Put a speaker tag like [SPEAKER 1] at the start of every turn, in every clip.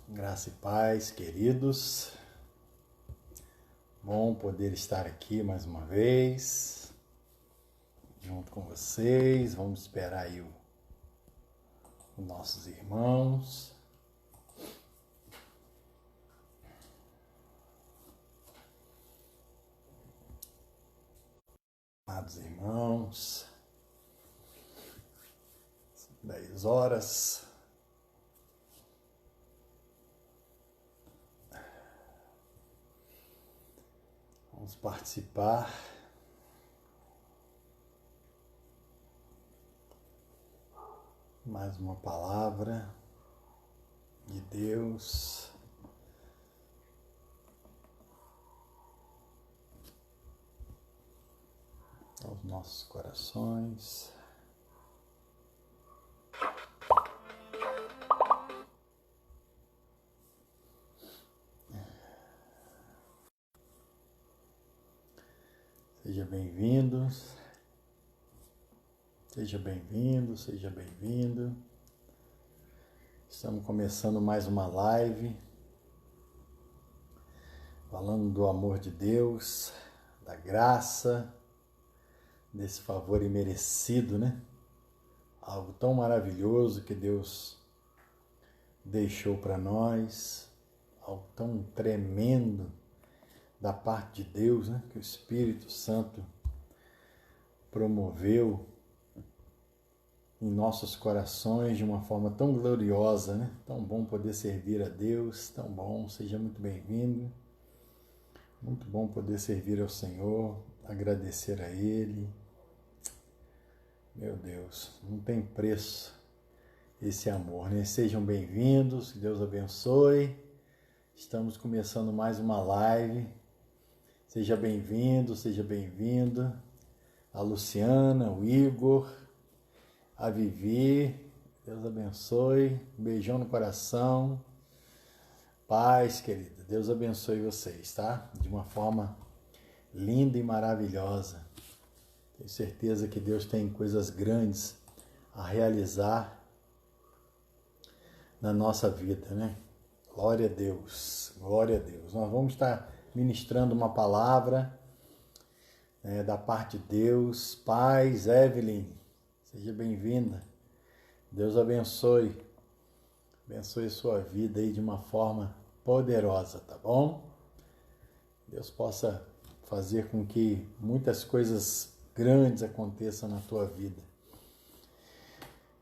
[SPEAKER 1] Graça e paz, queridos. Bom poder estar aqui mais uma vez, junto com vocês. Vamos esperar aí os nossos irmãos. Amados irmãos, 10 horas. Vamos participar. Mais uma palavra de Deus. Aos nossos corações. Seja bem-vindo, seja bem-vindo, seja bem-vindo. Estamos começando mais uma live, falando do amor de Deus, da graça, desse favor imerecido, né? Algo tão maravilhoso que Deus deixou para nós, algo tão tremendo da parte de Deus, né? Que o Espírito Santo promoveu em nossos corações de uma forma tão gloriosa, né? Tão bom poder servir a Deus, tão bom, seja muito bem-vindo. Muito bom poder servir ao Senhor, agradecer a Ele. Meu Deus, não tem preço esse amor, né? Sejam bem-vindos, que Deus abençoe. Estamos começando mais uma live. Seja bem-vindo, seja bem-vinda. A Luciana, o Igor, a Vivi, Deus abençoe. Um beijão no coração. Paz, querida, Deus abençoe vocês, tá? De uma forma linda e maravilhosa. Tenho certeza que Deus tem coisas grandes a realizar na nossa vida, né? Glória a Deus, glória a Deus. Nós vamos estar ministrando uma palavra da parte de Deus. Paz, Evelyn, seja bem-vinda. Deus abençoe. Abençoe sua vida aí de uma forma poderosa, tá bom? Deus possa fazer com que muitas coisas grandes aconteçam na tua vida.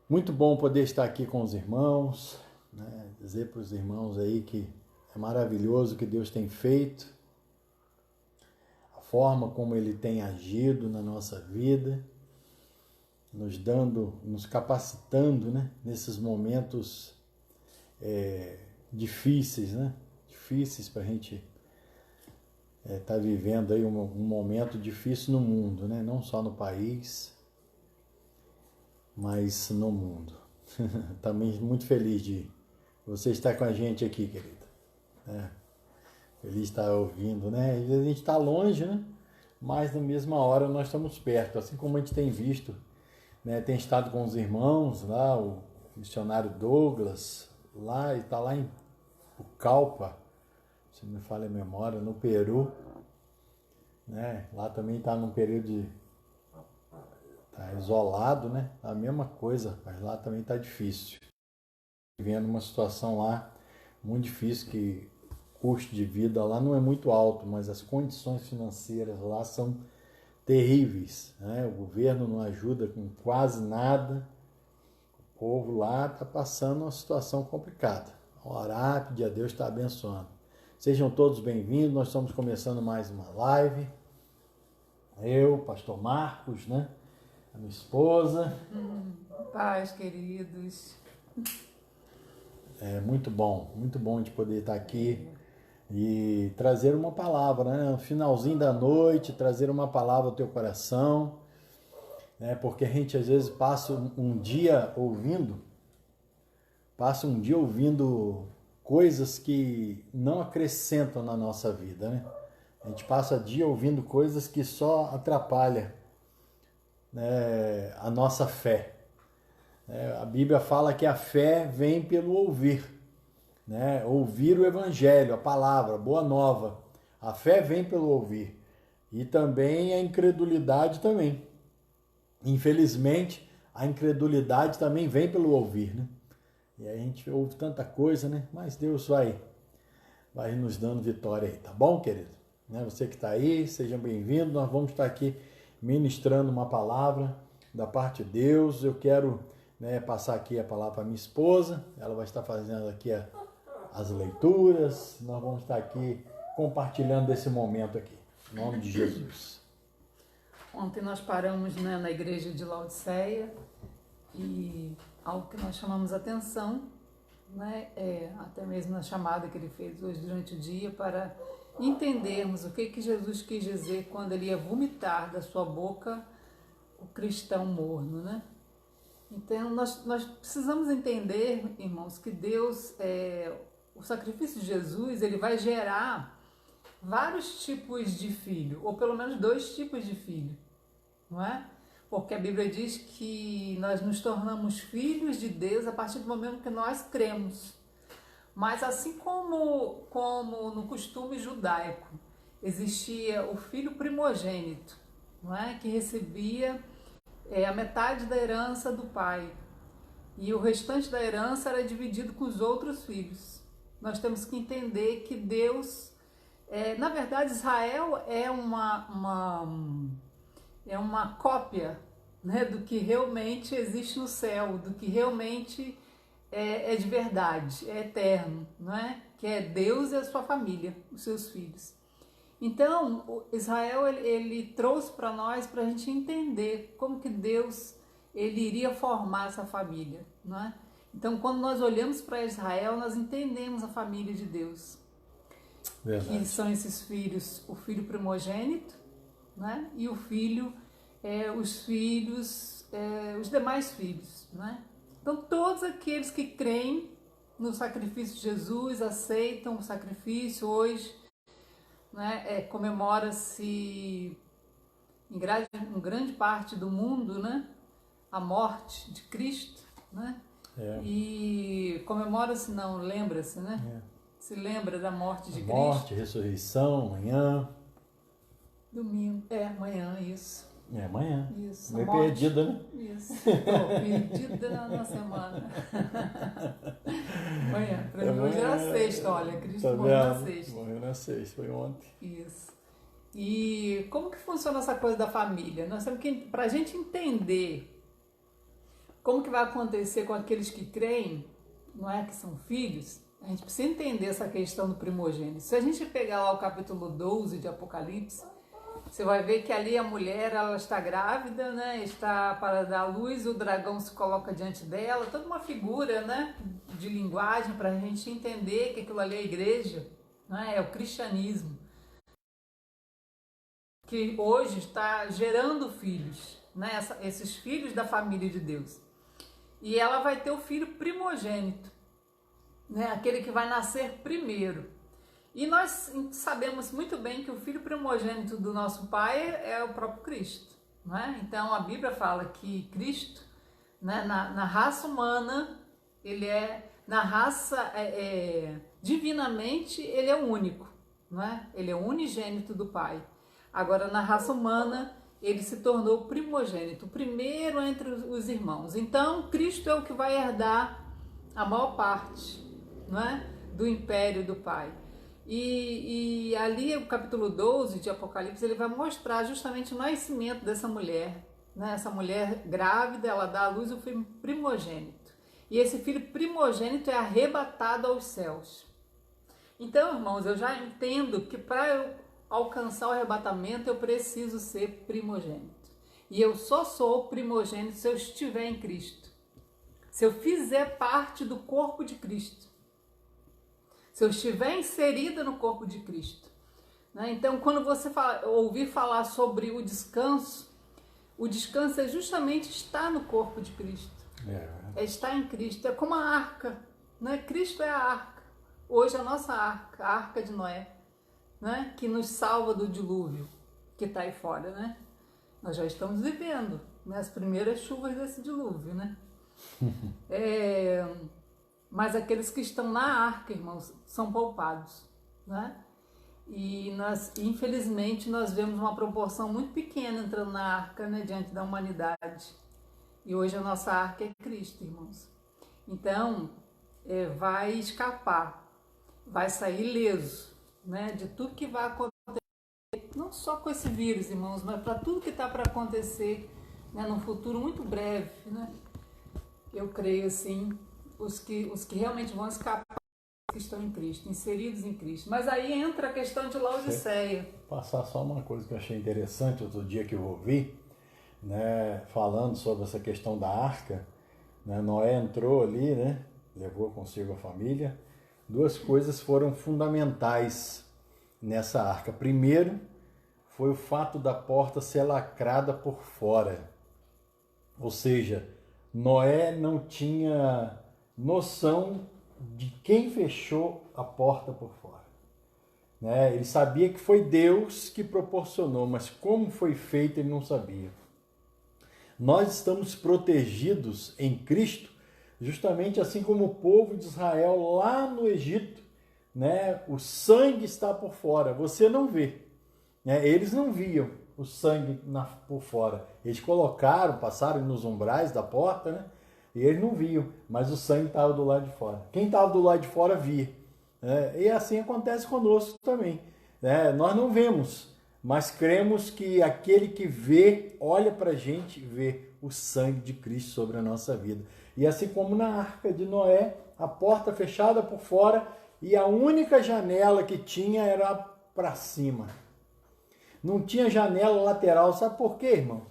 [SPEAKER 1] Muito bom poder estar aqui com os irmãos, né? Dizer para os irmãos aí que é maravilhoso o que Deus tem feito, a forma como Ele tem agido na nossa vida, nos capacitando, né? Nesses momentos difíceis, né? Difíceis para a gente tá vivendo aí um momento difícil no mundo, né? Não só no país, mas no mundo. Também muito feliz de você estar com a gente aqui, querida. Feliz de estar ouvindo, né? Às vezes a gente está longe, né? Mas na mesma hora nós estamos perto, assim como a gente tem visto, né? Tem estado com os irmãos lá, o missionário Douglas, lá, e está lá em Pucallpa, se não me falha a memória, no Peru, né? Lá também está num período tá isolado, né? A mesma coisa, mas lá também está difícil. Vivendo uma situação lá muito difícil, que o custo de vida lá não é muito alto, mas as condições financeiras lá são terríveis, né? O governo não ajuda com quase nada. O povo lá está passando uma situação complicada. Orar, pedir a Deus, está abençoando. Sejam todos bem-vindos, nós estamos começando mais uma live. Eu, pastor Marcos, né? A minha esposa.
[SPEAKER 2] Paz, queridos.
[SPEAKER 1] É muito bom de poder estar aqui e trazer uma palavra, né? No finalzinho da noite, trazer uma palavra ao teu coração, né? Porque a gente às vezes passa um dia ouvindo coisas que não acrescentam na nossa vida, né? A gente passa dia ouvindo coisas que só atrapalham, né, a nossa fé. A Bíblia fala que a fé vem pelo ouvir, né? Ouvir o Evangelho, a palavra, a boa nova. A fé vem pelo ouvir. E também a incredulidade também. Infelizmente, a incredulidade também vem pelo ouvir, né? E aí a gente ouve tanta coisa, né? Mas Deus vai nos dando vitória aí, tá bom, querido? Né? Você que está aí, seja bem-vindo. Nós vamos estar aqui ministrando uma palavra da parte de Deus. Eu quero, né, passar aqui a palavra para minha esposa. Ela vai estar fazendo aqui as leituras. Nós vamos estar aqui compartilhando desse momento aqui. Em nome de Jesus.
[SPEAKER 2] Ontem nós paramos, né, na igreja de Laodiceia e algo que nós chamamos atenção, né, até mesmo na chamada que ele fez hoje durante o dia, para entendermos o que Jesus quis dizer quando ele ia vomitar da sua boca o cristão morno, né? Então nós precisamos entender, irmãos, que Deus, o sacrifício de Jesus, ele vai gerar vários tipos de filho, ou pelo menos 2 tipos de filho, não é? Porque a Bíblia diz que nós nos tornamos filhos de Deus a partir do momento que nós cremos. Mas assim como no costume judaico existia o filho primogênito, não é? Que recebia a metade da herança do pai, e o restante da herança era dividido com os outros filhos. Nós temos que entender que Deus, na verdade, Israel é uma cópia, né, do que realmente existe no céu, do que realmente é de verdade, é eterno, não é? Que é Deus e a sua família, os seus filhos. Então, Israel ele trouxe para nós, para a gente entender como que Deus ele iria formar essa família, não é? Então, quando nós olhamos para Israel, nós entendemos a família de Deus. Verdade. Que são esses filhos, o filho primogênito, né? E o filho, os demais filhos, né? Então, todos aqueles que creem no sacrifício de Jesus, aceitam o sacrifício hoje, né? Comemora-se em grande parte do mundo, né? A morte de Cristo, né? E comemora-se, não, lembra-se, né? Se lembra da morte de Cristo.
[SPEAKER 1] Morte, ressurreição, amanhã.
[SPEAKER 2] Domingo, amanhã, isso.
[SPEAKER 1] Amanhã.
[SPEAKER 2] Isso.
[SPEAKER 1] Meio perdida, né?
[SPEAKER 2] Isso. Perdida na semana. Amanhã. Para mim hoje era sexta, olha. Cristo morreu na sexta.
[SPEAKER 1] Morreu na sexta, foi ontem.
[SPEAKER 2] Isso. E como que funciona essa coisa da família? Nós temos que, para a gente entender como que vai acontecer com aqueles que creem, não é, que são filhos, a gente precisa entender essa questão do primogênito. Se a gente pegar lá o capítulo 12 de Apocalipse, você vai ver que ali a mulher, ela está grávida, né? Está para dar à luz, o dragão se coloca diante dela, toda uma figura, né, de linguagem para a gente entender que aquilo ali é a igreja, né? É o cristianismo, que hoje está gerando filhos, né? Esses filhos da família de Deus. E ela vai ter o filho primogênito, né? Aquele que vai nascer primeiro. E nós sabemos muito bem que o filho primogênito do nosso Pai é o próprio Cristo, não é? Então a Bíblia fala que Cristo, né, na raça humana, ele na raça divinamente, ele é o único, não é? Ele é o unigênito do Pai. Agora na raça humana, ele se tornou o primogênito, o primeiro entre os irmãos. Então Cristo é o que vai herdar a maior parte, não é, do império do Pai. E ali o capítulo 12 de Apocalipse, ele vai mostrar justamente o nascimento dessa mulher, né? Essa mulher grávida, ela dá à luz o filho primogênito. E esse filho primogênito é arrebatado aos céus. Então, irmãos, eu já entendo que para eu alcançar o arrebatamento, eu preciso ser primogênito. E eu só sou primogênito se eu estiver em Cristo. Se eu fizer parte do corpo de Cristo. Se eu estiver inserida no corpo de Cristo. Né? Então, quando você ouvir falar sobre o descanso é justamente estar no corpo de Cristo. É estar em Cristo. É como a arca. Né? Cristo é a arca. Hoje a nossa arca, a arca de Noé, né? Que nos salva do dilúvio que está aí fora. Né? Nós já estamos vivendo, né, as primeiras chuvas desse dilúvio. Né? Mas aqueles que estão na arca, irmãos, são poupados, né? E infelizmente, nós vemos uma proporção muito pequena entrando na arca, né, diante da humanidade. E hoje a nossa arca é Cristo, irmãos. Então, vai escapar, vai sair ileso, né, de tudo que vai acontecer, não só com esse vírus, irmãos, mas para tudo que está para acontecer, né, num futuro muito breve, né? Eu creio assim, os que realmente vão escapar, que estão em Cristo, inseridos em Cristo. Mas aí entra a questão de Laodiceia.
[SPEAKER 1] Passar só uma coisa que eu achei interessante outro dia que eu ouvi, né, falando sobre essa questão da arca, né, Noé entrou ali, né, levou consigo a família. Duas coisas foram fundamentais nessa arca. Primeiro, foi o fato da porta ser lacrada por fora. Ou seja, Noé não tinha noção de quem fechou a porta por fora. Né? Ele sabia que foi Deus que proporcionou, mas como foi feito ele não sabia. Nós estamos protegidos em Cristo, justamente assim como o povo de Israel lá no Egito, né? O sangue está por fora, você não vê. Né? Eles não viam o sangue por fora. Eles passaram nos umbrais da porta, né? E eles não viam, mas o sangue estava do lado de fora. Quem estava do lado de fora via. Né? E assim acontece conosco também. Né? Nós não vemos, mas cremos que aquele que vê, olha para a gente, vê o sangue de Cristo sobre a nossa vida. E assim como na arca de Noé, a porta fechada por fora e a única janela que tinha era para cima. Não tinha janela lateral. Sabe por quê, irmão?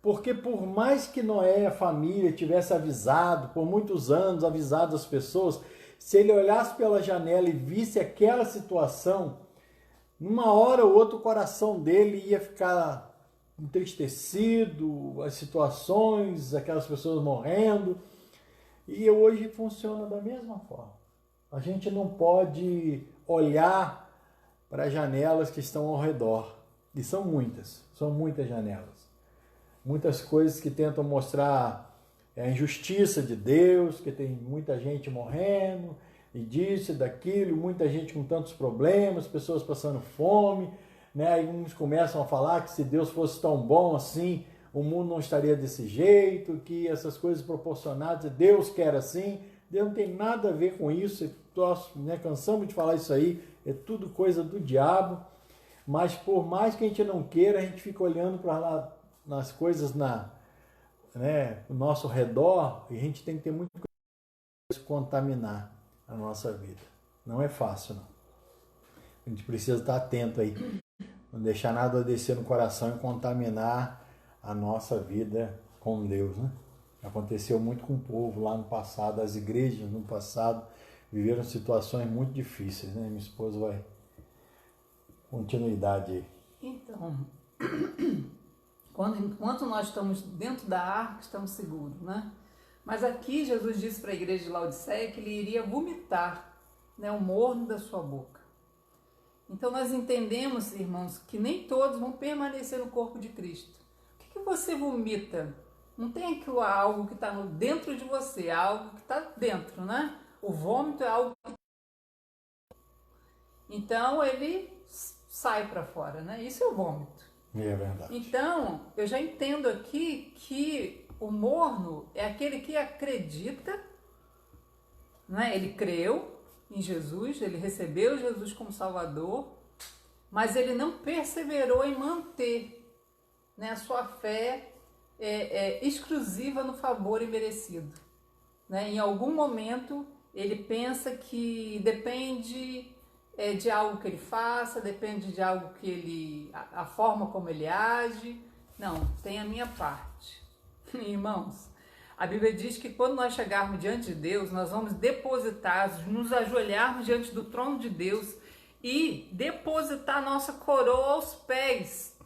[SPEAKER 1] Porque por mais que Noé e a família tivesse avisado, por muitos anos avisado as pessoas, se ele olhasse pela janela e visse aquela situação, numa hora ou outra o coração dele ia ficar entristecido, as situações, aquelas pessoas morrendo. E hoje funciona da mesma forma. A gente não pode olhar para as janelas que estão ao redor. E são muitas janelas. Muitas coisas que tentam mostrar a injustiça de Deus, que tem muita gente morrendo, e disso e daquilo, muita gente com tantos problemas, pessoas passando fome, né? Aí uns começam a falar que se Deus fosse tão bom assim, o mundo não estaria desse jeito, que essas coisas proporcionadas, Deus quer assim. Deus não tem nada a ver com isso, nós, né, cansamos de falar isso aí, é tudo coisa do diabo, mas por mais que a gente não queira, a gente fica olhando para lá nas coisas no nosso redor, e a gente tem que ter muito cuidado de contaminar a nossa vida. Não é fácil, não. A gente precisa estar atento aí, não deixar nada descer no coração e contaminar a nossa vida com Deus, né? Aconteceu muito com o povo lá no passado, as igrejas no passado viveram situações muito difíceis, né? Minha esposa vai continuidade aí.
[SPEAKER 2] Então, enquanto nós estamos dentro da arca, estamos seguros, né? Mas aqui Jesus disse para a igreja de Laodiceia que ele iria vomitar, né, o morno da sua boca. Então nós entendemos, irmãos, que nem todos vão permanecer no corpo de Cristo. O que você vomita? Não tem aquilo algo que está dentro de você, é algo que está dentro, né? O vômito é algo que... Então ele sai para fora, né? Isso é o vômito.
[SPEAKER 1] É verdade.
[SPEAKER 2] Então, eu já entendo aqui que o morno é aquele que acredita, né? Ele creu em Jesus, ele recebeu Jesus como Salvador, mas ele não perseverou em manter, né, a sua fé exclusiva no favor imerecido. Né? Em algum momento ele pensa que depende de algo que ele faça, depende de algo que ele... a forma como ele age. Não, tem a minha parte. Irmãos, a Bíblia diz que quando nós chegarmos diante de Deus, nós vamos depositar, nos ajoelharmos diante do trono de Deus e depositar nossa coroa aos pés,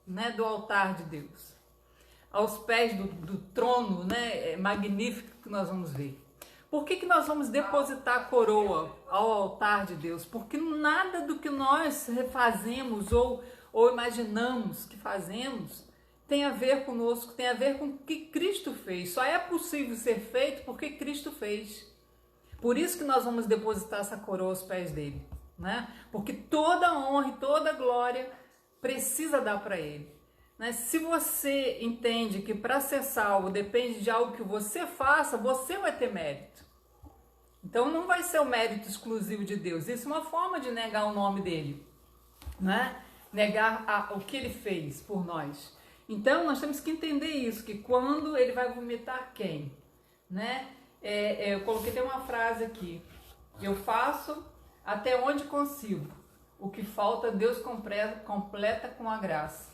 [SPEAKER 2] né, do altar de Deus. Aos pés do trono, né, magnífico que nós vamos ver. Por que nós vamos depositar a coroa ao altar de Deus? Porque nada do que nós fazemos ou imaginamos que fazemos tem a ver conosco, tem a ver com o que Cristo fez. Só é possível ser feito porque Cristo fez. Por isso que nós vamos depositar essa coroa aos pés dele, né? Porque toda honra e toda glória precisa dar para ele, né? Se você entende que para ser salvo depende de algo que você faça, você vai ter mérito. Então não vai ser o mérito exclusivo de Deus. Isso é uma forma de negar o nome dele, né? Negar o que ele fez por nós. Então nós temos que entender isso, que quando ele vai vomitar quem, né? Eu coloquei até uma frase aqui: eu faço até onde consigo, o que falta Deus completa com a graça.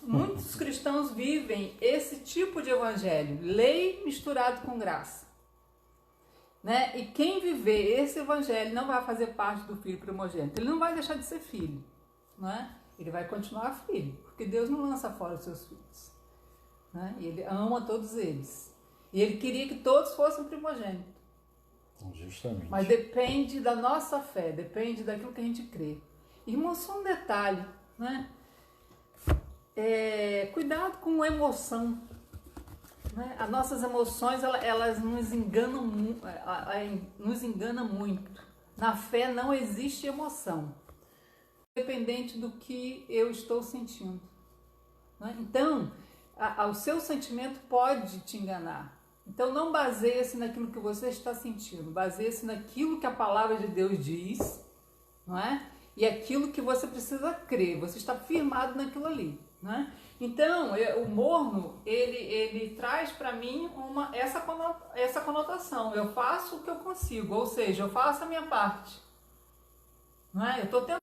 [SPEAKER 2] Muitos cristãos vivem esse tipo de evangelho, lei misturado com graça, né? E quem viver esse evangelho não vai fazer parte do filho primogênito, ele não vai deixar de ser filho, né? Ele vai continuar filho, porque Deus não lança fora os seus filhos, né? E ele ama todos eles. E ele queria que todos fossem primogênitos.
[SPEAKER 1] Justamente.
[SPEAKER 2] Mas depende da nossa fé, depende daquilo que a gente crê. Irmão, só um detalhe, né? Cuidado com a emoção, né? As nossas emoções, elas nos enganam muito. Na fé não existe emoção, independente do que eu estou sentindo, né? Então, o seu sentimento pode te enganar. Então não baseie-se naquilo que você está sentindo, baseie-se naquilo que a palavra de Deus diz, não é? E aquilo que você precisa crer, você está firmado naquilo ali, né? Então, o morno, ele traz para mim essa conotação. Eu faço o que eu consigo, ou seja, eu faço a minha parte, não é? Eu estou tentando.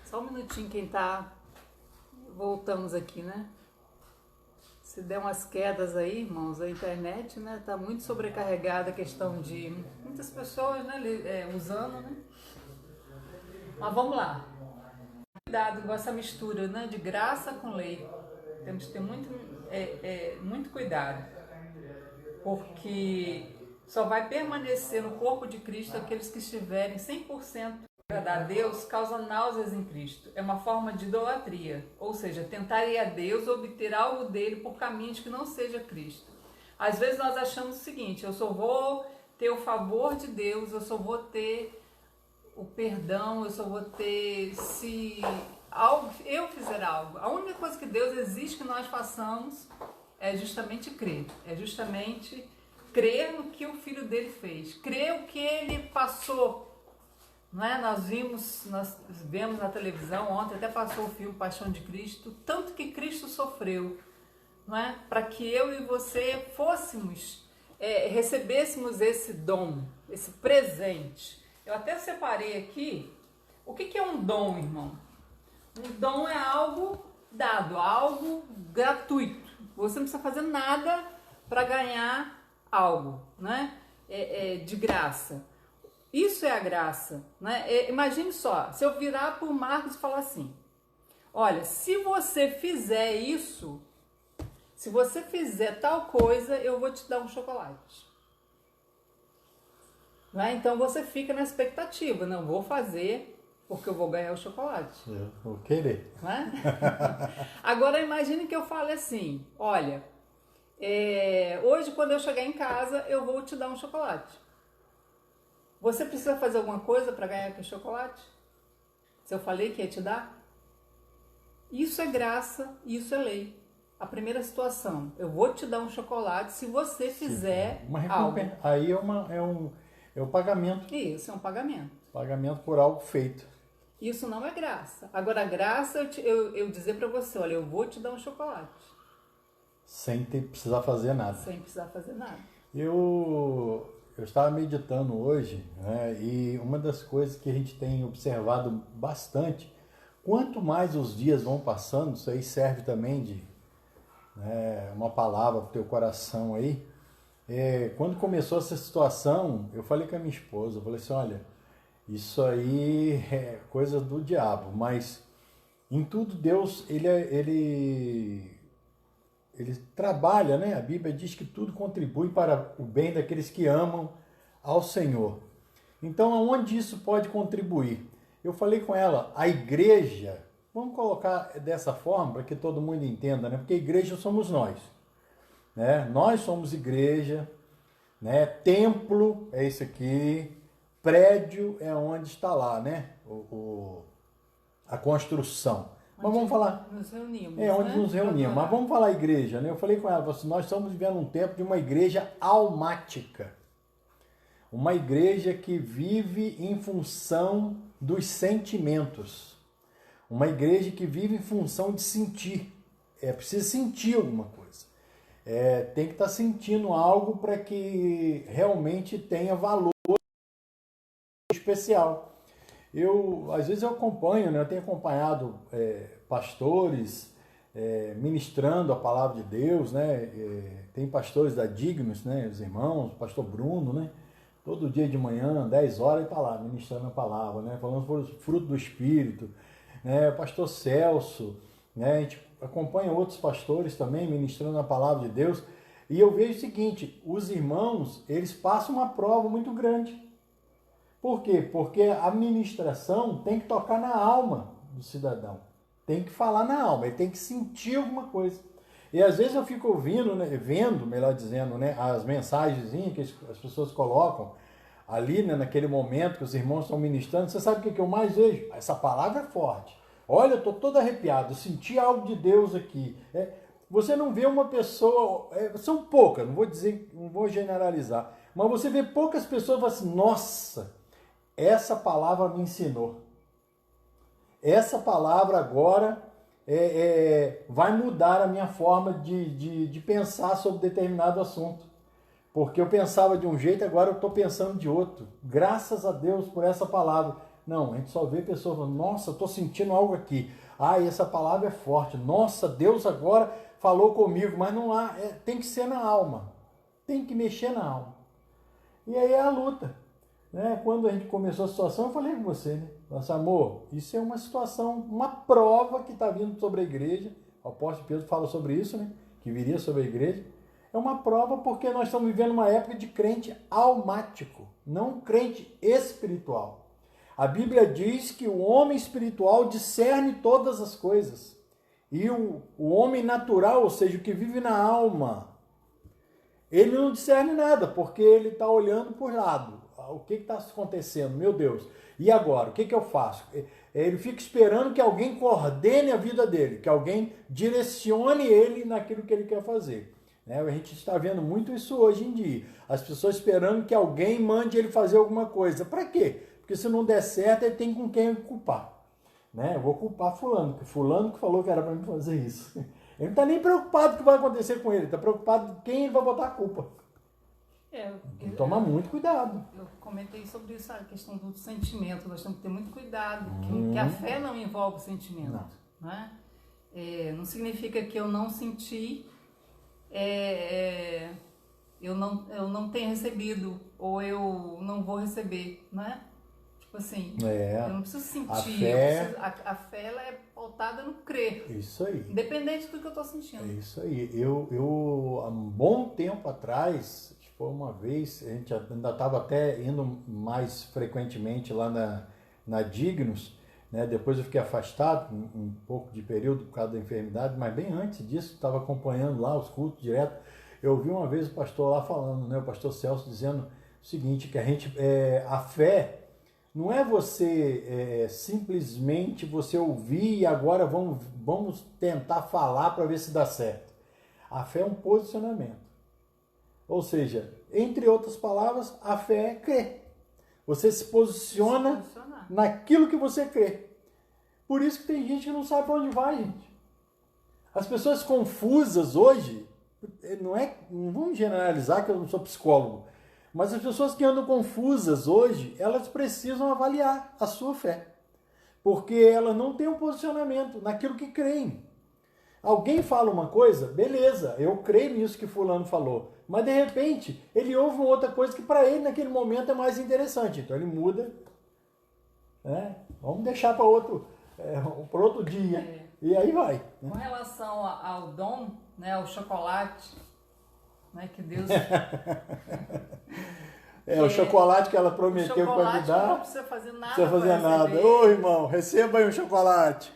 [SPEAKER 2] Só um minutinho, quem está... Voltamos aqui, né? Se der umas quedas aí, irmãos, a internet, né, tá muito sobrecarregada, a questão de muitas pessoas, né, usando, né? Mas vamos lá. Cuidado com essa mistura, né, de graça com lei. Temos que ter muito cuidado, porque só vai permanecer no corpo de Cristo aqueles que estiverem 100% agradar a Deus. Causa náuseas em Cristo. É uma forma de idolatria, ou seja, tentar ir a Deus, obter algo dele por caminhos que não seja Cristo. Às vezes nós achamos o seguinte: eu só vou ter o favor de Deus, eu só vou ter o perdão, eu só vou ter se eu fizer algo. A única coisa que Deus exige que nós façamos é justamente crer, é justamente crer no que o Filho dele fez, crer o que ele passou. Não é? Nós vemos na televisão, ontem até passou o filme Paixão de Cristo, tanto que Cristo sofreu, não é? Para que eu e você recebêssemos esse dom, esse presente. Eu até separei aqui, o que é um dom, irmão? Um dom é algo dado, algo gratuito. Você não precisa fazer nada para ganhar algo, né? De graça. Isso é a graça, né? Imagine só, se eu virar para o Marcos e falar assim: olha, se você fizer isso, se você fizer tal coisa, eu vou te dar um chocolate. Né? Então você fica na expectativa: não vou fazer porque eu vou ganhar o chocolate.
[SPEAKER 1] Eu vou querer.
[SPEAKER 2] Né? Agora imagine que eu fale assim: olha, hoje quando eu chegar em casa, eu vou te dar um chocolate. Você precisa fazer alguma coisa para ganhar aquele chocolate? Se eu falei que ia te dar? Isso é graça, isso é lei. A primeira situação: eu vou te dar um chocolate se você fizer algo.
[SPEAKER 1] Aí é o pagamento.
[SPEAKER 2] Isso, é um pagamento.
[SPEAKER 1] Pagamento por algo feito.
[SPEAKER 2] Isso não é graça. Agora, a graça eu dizer para você: olha, eu vou te dar um chocolate.
[SPEAKER 1] Sem precisar fazer nada.
[SPEAKER 2] Sem precisar fazer nada.
[SPEAKER 1] Eu estava meditando hoje, né, e uma das coisas que a gente tem observado bastante, quanto mais os dias vão passando, isso aí serve também de uma palavra para o teu coração aí. Quando começou essa situação, eu falei com a minha esposa, eu falei assim: olha, isso aí é coisa do diabo, mas em tudo Deus, ele trabalha, né? A Bíblia diz que tudo contribui para o bem daqueles que amam ao Senhor. Então, aonde isso pode contribuir? Eu falei com ela: a igreja Vamos colocar dessa forma para que todo mundo entenda, né? Porque igreja somos nós, né? Nós somos igreja, né? Templo é isso aqui, prédio é onde está lá, né? A construção. Mas vamos falar.
[SPEAKER 2] Nos reunimos.
[SPEAKER 1] Onde
[SPEAKER 2] né?
[SPEAKER 1] nos reunimos. Mas vamos falar igreja, né? Eu falei com ela, assim, nós estamos vivendo um tempo de uma igreja almática. Uma igreja que vive em função dos sentimentos. Uma igreja que vive em função de sentir. Precisa sentir alguma coisa. Tem que estar sentindo algo para que realmente tenha valor especial. Às vezes eu acompanho, né? Eu tenho acompanhado pastores ministrando a palavra de Deus, né? Tem pastores da Dignos, né? Os irmãos, o pastor Bruno, né? Todo dia de manhã, 10 horas, ele está lá ministrando a palavra, né? Falando sobre o fruto do Espírito, né? O pastor Celso, né? A gente acompanha outros pastores também ministrando a palavra de Deus. E eu vejo o seguinte, os irmãos, eles passam uma prova muito grande. Por quê? Porque a ministração tem que tocar na alma do cidadão. Tem que falar na alma, ele tem que sentir alguma coisa. E às vezes eu fico ouvindo, né, vendo, melhor dizendo, né, as mensagenzinhas que as pessoas colocam ali, né, naquele momento que os irmãos estão ministrando. Você sabe o que eu mais vejo? Essa palavra é forte. Olha, eu estou todo arrepiado, eu senti algo de Deus aqui. Você não vê uma pessoa, são poucas, não vou generalizar, mas você vê poucas pessoas que falam assim, nossa, essa palavra me ensinou. Essa palavra agora vai mudar a minha forma de pensar sobre determinado assunto. Porque eu pensava de um jeito, agora eu estou pensando de outro. Graças a Deus por essa palavra. Não, a gente só vê pessoas falando, nossa, estou sentindo algo aqui. Essa palavra é forte. Nossa, Deus agora falou comigo. Mas não há, tem que ser na alma. Tem que mexer na alma. E aí é a luta. Né? Quando a gente começou a situação, eu falei com você, né? Nossa, amor, isso é uma situação, uma prova que está vindo sobre a igreja. O apóstolo Pedro fala sobre isso, né? Que viria sobre a igreja. É uma prova porque nós estamos vivendo uma época de crente almático, não crente espiritual. A Bíblia diz que o homem espiritual discerne todas as coisas. E o homem natural, ou seja, o que vive na alma, ele não discerne nada, porque ele está olhando por lado. O que está acontecendo? Meu Deus. E agora? O que eu faço? Ele fica esperando que alguém coordene a vida dele, que alguém direcione ele naquilo que ele quer fazer. A gente está vendo muito isso hoje em dia. As pessoas esperando que alguém mande ele fazer alguma coisa. Para quê? Porque se não der certo, ele tem com quem culpar. Eu vou culpar fulano, porque fulano que falou que era para mim fazer isso. Ele não está nem preocupado com o que vai acontecer com ele, está preocupado em quem ele vai botar a culpa. Tem que tomar muito cuidado.
[SPEAKER 2] Eu comentei sobre isso, a questão do sentimento. Nós temos que ter muito cuidado, que a fé não envolve o sentimento. Não significa que eu não senti, eu não tenho recebido, ou eu não vou receber, né? Tipo assim, eu não preciso sentir. A fé ela é pautada no crer.
[SPEAKER 1] Isso aí.
[SPEAKER 2] Independente do que eu estou sentindo.
[SPEAKER 1] É isso aí. Eu há um bom tempo atrás, foi uma vez, a gente ainda estava até indo mais frequentemente lá na Dignos, né? Depois eu fiquei afastado um pouco de período por causa da enfermidade, mas bem antes disso, estava acompanhando lá os cultos direto. Eu vi uma vez o pastor lá falando, né? O pastor Celso dizendo o seguinte, que a fé não é você simplesmente você ouvir e agora vamos tentar falar para ver se dá certo. A fé é um posicionamento. Ou seja, entre outras palavras, a fé é crer. Você se posiciona naquilo que você crê. Por isso que tem gente que não sabe para onde vai, gente. As pessoas confusas hoje, não vamos generalizar que eu não sou psicólogo, mas as pessoas que andam confusas hoje, elas precisam avaliar a sua fé. Porque elas não têm um posicionamento naquilo que creem. Alguém fala uma coisa, beleza, eu creio nisso que fulano falou. Mas de repente, ele ouve uma outra coisa que para ele naquele momento é mais interessante. Então ele muda, né? Vamos deixar para outro dia. E aí vai.
[SPEAKER 2] Né? Com relação ao dom, né, ao chocolate, né, que Deus...
[SPEAKER 1] o chocolate que ela prometeu para me dar.
[SPEAKER 2] Não precisa fazer nada.
[SPEAKER 1] Não precisa fazer nada. Ô, irmão, receba aí um chocolate.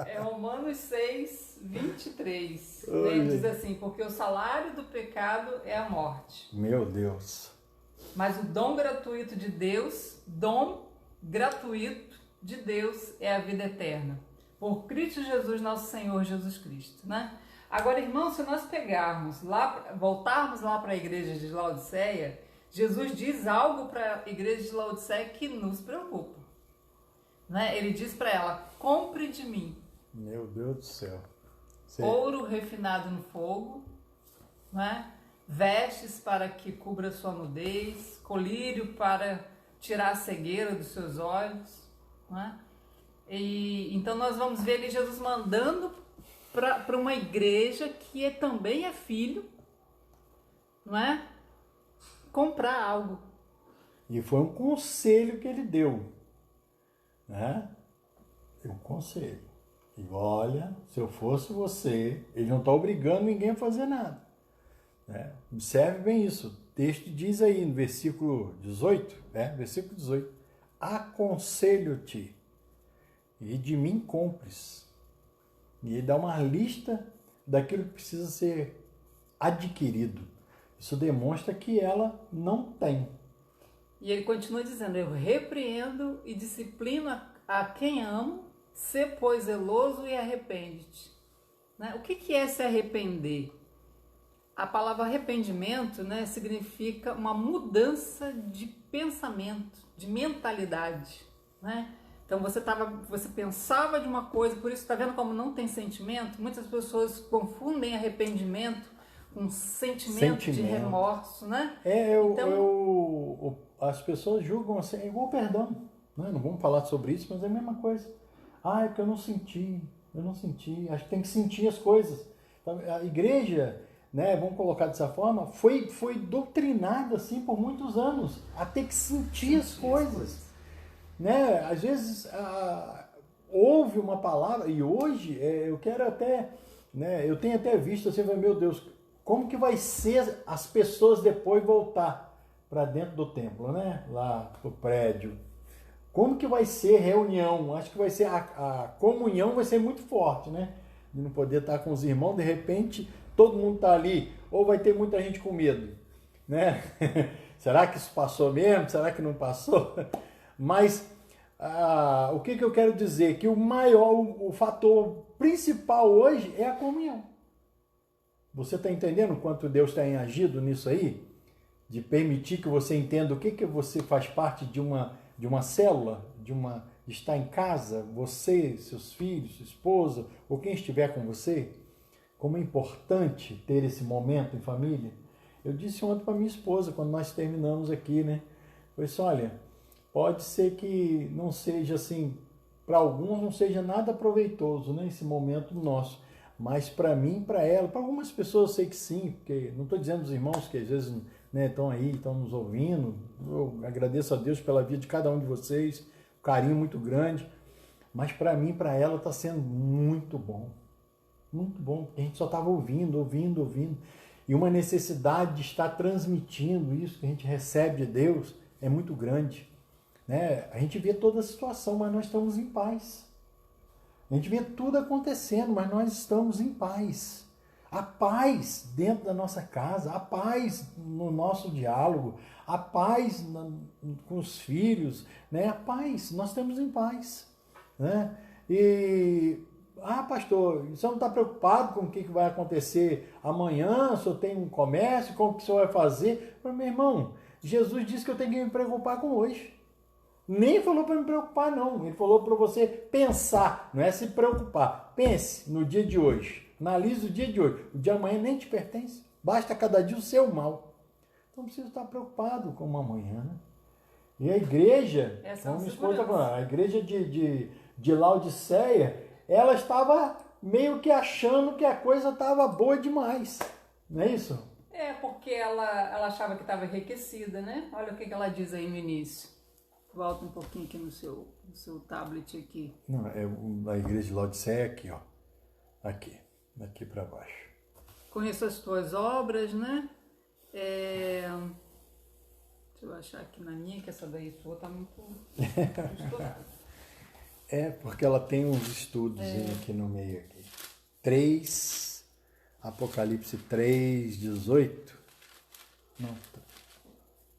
[SPEAKER 2] É Romanos 6, 23.
[SPEAKER 1] Oi,
[SPEAKER 2] Ele diz
[SPEAKER 1] gente.
[SPEAKER 2] assim, porque o salário do pecado é a morte.
[SPEAKER 1] Meu Deus.
[SPEAKER 2] Mas o dom gratuito de Deus, é a vida eterna. Por Cristo Jesus, nosso Senhor Jesus Cristo, né? Agora, irmãos, se nós voltarmos lá para a igreja de Laodiceia, Jesus diz algo para a igreja de Laodiceia que nos preocupa, né? Ele diz para ela, compre de mim
[SPEAKER 1] Meu Deus do céu.
[SPEAKER 2] ouro refinado no fogo, né? Vestes para que cubra sua nudez, colírio para tirar a cegueira dos seus olhos, né? E então nós vamos ver ali Jesus mandando para uma igreja que também é filho, não é? Comprar algo.
[SPEAKER 1] E foi um conselho que ele deu, né? Um conselho. E olha, se eu fosse você, ele não está obrigando ninguém a fazer nada, né? Observe bem isso. O texto diz aí no versículo 18, versículo 18, aconselho-te e de mim compres. E ele dá uma lista daquilo que precisa ser adquirido. Isso demonstra que ela não tem.
[SPEAKER 2] E ele continua dizendo, eu repreendo e disciplino a quem amo, sê pois zeloso e arrepende-te. Né? O que é se arrepender? A palavra arrependimento, né, significa uma mudança de pensamento, de mentalidade, né? Então você pensava de uma coisa, por isso está vendo como não tem sentimento? Muitas pessoas confundem arrependimento com sentimento de remorso, né?
[SPEAKER 1] As pessoas julgam assim, é igual perdão, né? Não vamos falar sobre isso, mas é a mesma coisa. É porque eu não senti, acho que tem que sentir as coisas. A igreja, né, vamos colocar dessa forma, foi doutrinada assim por muitos anos, a ter que sentir as coisas. Né? Às vezes houve uma palavra, e hoje eu quero até, né, eu tenho até visto assim, meu Deus, como que vai ser as pessoas depois voltar para dentro do templo, né? Lá pro prédio. Como que vai ser reunião? Acho que vai ser a comunhão vai ser muito forte, né? De não poder estar com os irmãos, de repente todo mundo está ali, ou vai ter muita gente com medo, né? Será que isso passou mesmo? Será que não passou? Mas o que eu quero dizer? Que o fator principal hoje é a comunhão. Você está entendendo o quanto Deus tem agido nisso aí? De permitir que você entenda o que você faz parte de uma célula, de estar em casa, você, seus filhos, sua esposa, ou quem estiver com você. Como é importante ter esse momento em família. Eu disse ontem para minha esposa, quando nós terminamos aqui, né? Eu disse, olha, pode ser que não seja assim, para alguns não seja nada proveitoso, né, esse momento nosso, mas para mim, para ela, para algumas pessoas eu sei que sim, porque não estou dizendo dos irmãos que às vezes, né, estão aí, estão nos ouvindo, eu agradeço a Deus pela vida de cada um de vocês, um carinho muito grande, mas para mim, para ela está sendo muito bom, porque a gente só estava ouvindo, e uma necessidade de estar transmitindo isso que a gente recebe de Deus é muito grande. Né? A gente vê toda a situação, mas nós estamos em paz. A gente vê tudo acontecendo, mas nós estamos em paz. A paz dentro da nossa casa, a paz no nosso diálogo, a paz com os filhos, né? A paz, nós estamos em paz. Né? Pastor, o senhor não está preocupado com o que vai acontecer amanhã? O senhor tem um comércio, como que o senhor vai fazer? Mas, meu irmão, Jesus disse que eu tenho que me preocupar com hoje. Nem falou para me preocupar, não. Ele falou para você pensar, não é se preocupar. Pense no dia de hoje. Analise o dia de hoje. O dia de amanhã nem te pertence. Basta cada dia o seu mal. Então, precisa estar preocupado com o amanhã. Né? E a igreja, como minha esposa está falando, a igreja de Laodiceia, ela estava meio que achando que a coisa estava boa demais. Não é isso?
[SPEAKER 2] Porque ela achava que estava enriquecida, né? Olha o que ela diz aí no início. Volta um pouquinho aqui no seu tablet aqui.
[SPEAKER 1] Não, a igreja de Laodiceia aqui, ó. Daqui para baixo.
[SPEAKER 2] Conheço as tuas obras, né? Deixa eu achar aqui na minha, que essa daí sua tá muito misturada.
[SPEAKER 1] É, porque ela tem uns estudos aqui no meio. Aqui. 3, Apocalipse 3, 18. Não,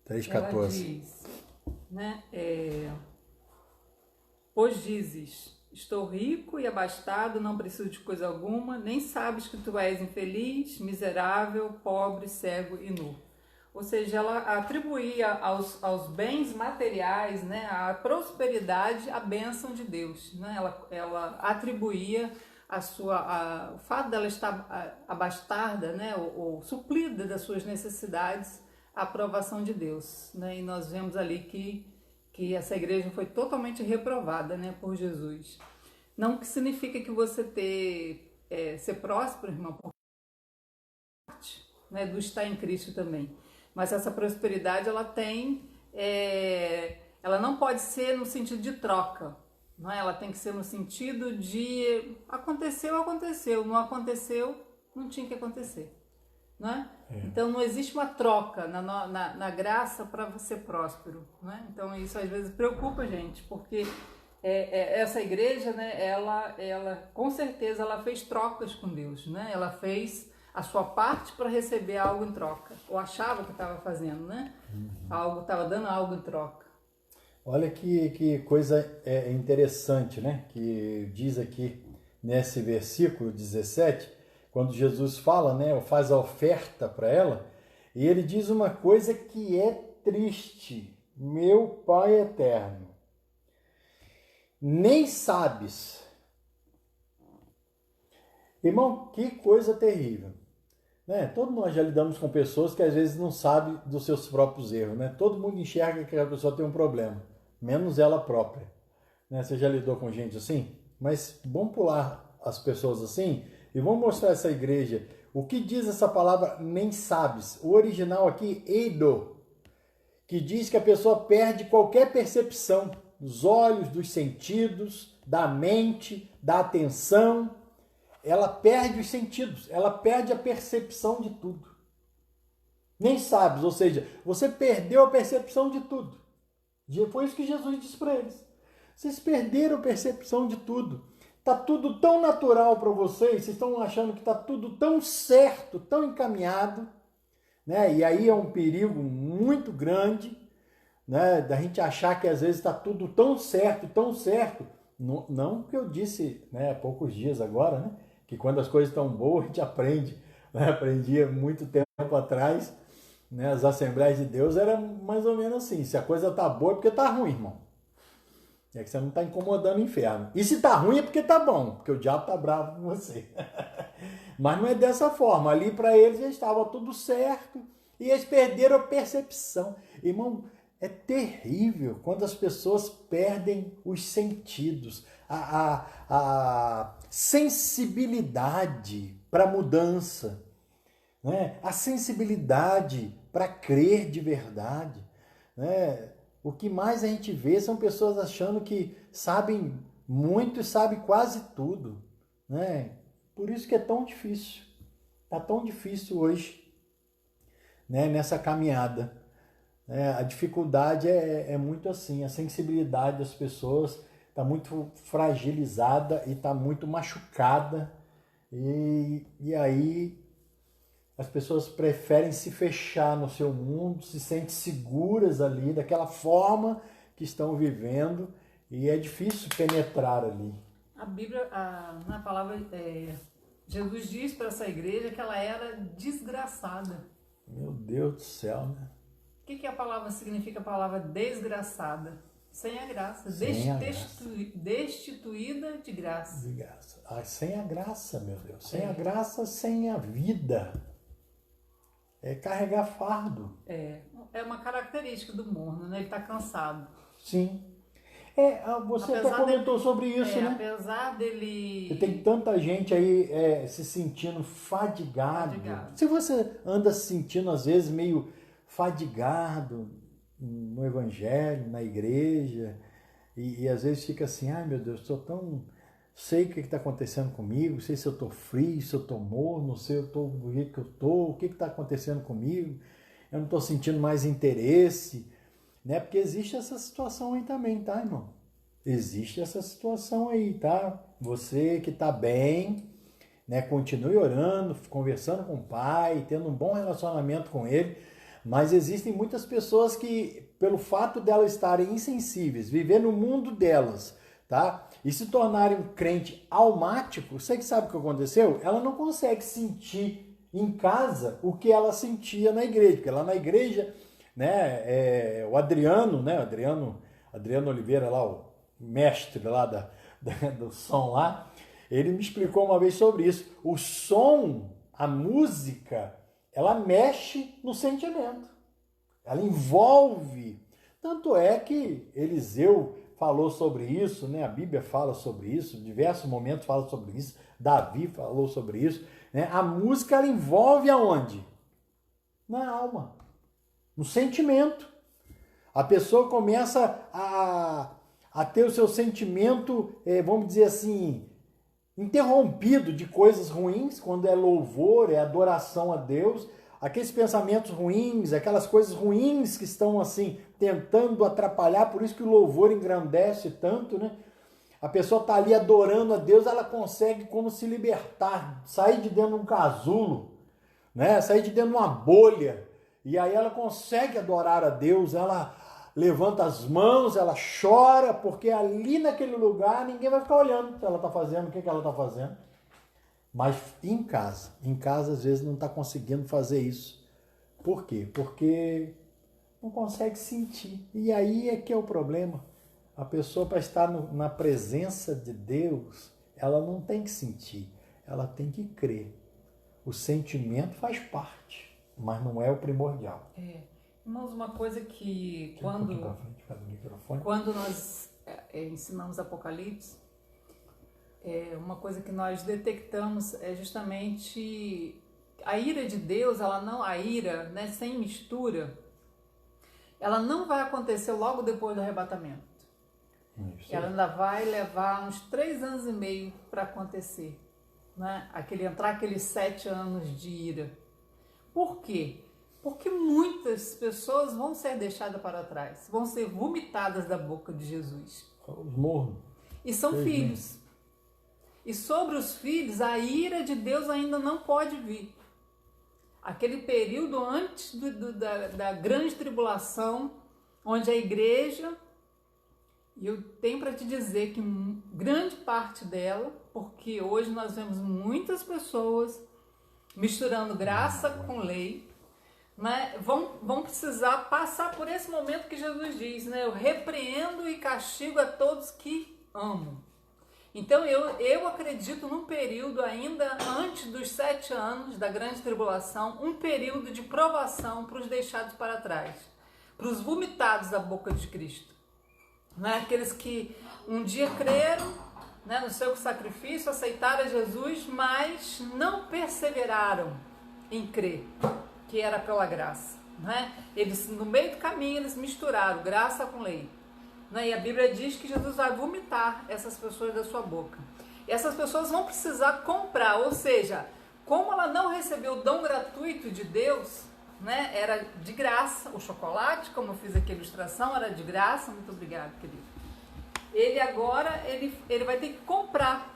[SPEAKER 1] 3, 14.
[SPEAKER 2] Ela diz, né? Pois dizes, estou rico e abastado, não preciso de coisa alguma, nem sabes que tu és infeliz, miserável, pobre, cego e nu. Ou seja, ela atribuía aos bens materiais, né, a prosperidade, a bênção de Deus. Né? Ela atribuía o fato dela estar abastada, né, ou suprida das suas necessidades, à aprovação de Deus. Né? E nós vemos ali que essa igreja foi totalmente reprovada, né, por Jesus. Não que significa que você ser próspero, irmão, por parte, né, do estar em Cristo também. Mas essa prosperidade, ela não pode ser no sentido de troca, não é? Ela tem que ser no sentido de aconteceu, não aconteceu, não tinha que acontecer, não é? Então não existe uma troca na graça para ser próspero, não é? Então isso às vezes preocupa a gente, porque essa igreja, né, ela com certeza ela fez trocas com Deus, né? Ela fez a sua parte para receber algo em troca, ou achava que estava fazendo, né? Estava dando algo em troca.
[SPEAKER 1] Olha que coisa interessante, né? Que diz aqui nesse versículo 17, quando Jesus fala, né? Ou faz a oferta para ela, e ele diz uma coisa que é triste. Meu Pai eterno, nem sabes. Irmão, que coisa terrível. Né? Todos nós já lidamos com pessoas que às vezes não sabem dos seus próprios erros. Né? Todo mundo enxerga que a pessoa tem um problema, menos ela própria. Né? Você já lidou com gente assim? Mas vamos pular as pessoas assim e vamos mostrar essa igreja. O que diz essa palavra nem sabes? O original aqui, eido, que diz que a pessoa perde qualquer percepção dos olhos, dos sentidos, da mente, da atenção. Ela perde os sentidos, ela perde a percepção de tudo. Nem sabes, ou seja, você perdeu a percepção de tudo. Foi isso que Jesus disse para eles. Vocês perderam a percepção de tudo. Está tudo tão natural para vocês estão achando que está tudo tão certo, tão encaminhado. Né? E aí é um perigo muito grande, né? Da gente achar que às vezes está tudo tão certo, tão certo. Não que eu disse, né, há poucos dias agora, né? Que quando as coisas estão boas, a gente aprende. Né? Aprendia muito tempo atrás, né? As Assembleias de Deus era mais ou menos assim. Se a coisa está boa é porque está ruim, irmão. É que você não está incomodando o inferno. E se está ruim é porque está bom, porque o diabo está bravo com você. Mas não é dessa forma. Ali para eles já estava tudo certo e eles perderam a percepção. Irmão, é terrível quando as pessoas perdem os sentidos, a sensibilidade para mudança, né? A sensibilidade para crer de verdade. Né? O que mais a gente vê são pessoas achando que sabem muito e sabem quase tudo. Né? Por isso que é tão difícil. Está tão difícil hoje, né? Nessa caminhada. A dificuldade é muito assim, a sensibilidade das pessoas está muito fragilizada e está muito machucada e aí as pessoas preferem se fechar no seu mundo, se sentem seguras ali daquela forma que estão vivendo e é difícil penetrar ali.
[SPEAKER 2] A Bíblia, na palavra, Jesus diz para essa igreja que ela era desgraçada.
[SPEAKER 1] Meu Deus do céu, né?
[SPEAKER 2] O que a palavra significa? A palavra desgraçada? Sem a graça. Destituída de graça.
[SPEAKER 1] De graça. Sem a graça, meu Deus. Sem a graça, sem a vida. É carregar fardo.
[SPEAKER 2] É uma característica do morno, né? Ele está cansado.
[SPEAKER 1] Sim. Você até comentou sobre isso, né?
[SPEAKER 2] Apesar dele...
[SPEAKER 1] Tem tanta gente aí se sentindo fadigado. Se você anda se sentindo, às vezes, meio fadigado no evangelho, na igreja, e às vezes fica assim, ai meu Deus, estou tão... sei o que está acontecendo comigo, sei se eu estou frio, se eu estou morno, se eu estou do jeito que eu estou, o que está acontecendo comigo, eu não estou sentindo mais interesse, né? Porque existe essa situação aí também, tá, irmão? Existe essa situação aí, tá? Você que está bem, né? Continue orando, conversando com o pai, tendo um bom relacionamento com ele. Mas existem muitas pessoas que, pelo fato delas estarem insensíveis, viver no mundo delas, tá? E se tornarem um crente almático, você que sabe o que aconteceu? Ela não consegue sentir em casa o que ela sentia na igreja, porque lá na igreja, né, o Adriano, né, Adriano Oliveira lá, o mestre lá do som lá, ele me explicou uma vez sobre isso. O som, a música, ela mexe no sentimento, ela envolve. Tanto é que Eliseu falou sobre isso, né? A Bíblia fala sobre isso, em diversos momentos fala sobre isso, Davi falou sobre isso, né? A música ela envolve aonde? Na alma, no sentimento. A pessoa começa a ter o seu sentimento, vamos dizer assim, interrompido de coisas ruins, quando é louvor, é adoração a Deus, aqueles pensamentos ruins, aquelas coisas ruins que estão assim tentando atrapalhar, por isso que o louvor engrandece tanto, né? A pessoa está ali adorando a Deus, ela consegue como se libertar, sair de dentro de um casulo, né? Sair de dentro de uma bolha, e aí ela consegue adorar a Deus, ela levanta as mãos, ela chora, porque ali naquele lugar ninguém vai ficar olhando o que ela está fazendo, o que ela está fazendo. Mas em casa às vezes não está conseguindo fazer isso. Por quê? Porque não consegue sentir. E aí é que é o problema. A pessoa, para estar na presença de Deus, ela não tem que sentir, ela tem que crer. O sentimento faz parte, mas não é o primordial.
[SPEAKER 2] Irmãos, uma coisa que quando nós ensinamos Apocalipse, uma coisa que nós detectamos é justamente a ira de Deus, a ira, né, sem mistura, ela não vai acontecer logo depois do arrebatamento. Ela ainda vai levar uns 3 anos e meio para acontecer, né? Aqueles 7 anos de ira. Por quê? Porque muitas pessoas vão ser deixadas para trás, vão ser vomitadas da boca de Jesus.
[SPEAKER 1] Os morros.
[SPEAKER 2] E são filhos. E sobre os filhos, a ira de Deus ainda não pode vir. Aquele período antes da grande tribulação, onde a igreja, e eu tenho para te dizer que grande parte dela, porque hoje nós vemos muitas pessoas misturando graça com lei, né, vão precisar passar por esse momento que Jesus diz, né? Eu repreendo e castigo a todos que amo. Então eu acredito num período ainda antes dos 7 anos da grande tribulação, um período de provação para os deixados para trás, para os vomitados da boca de Cristo, né? Aqueles que um dia creram, né, no seu sacrifício, aceitaram a Jesus, mas não perseveraram em crer que era pela graça, né? Eles, no meio do caminho, eles misturaram graça com lei, né? E a Bíblia diz que Jesus vai vomitar essas pessoas da sua boca. E essas pessoas vão precisar comprar, ou seja, como ela não recebeu o dom gratuito de Deus, né? Era de graça, o chocolate, como eu fiz aqui a ilustração, era de graça, muito obrigado, querido. Ele agora, ele vai ter que comprar,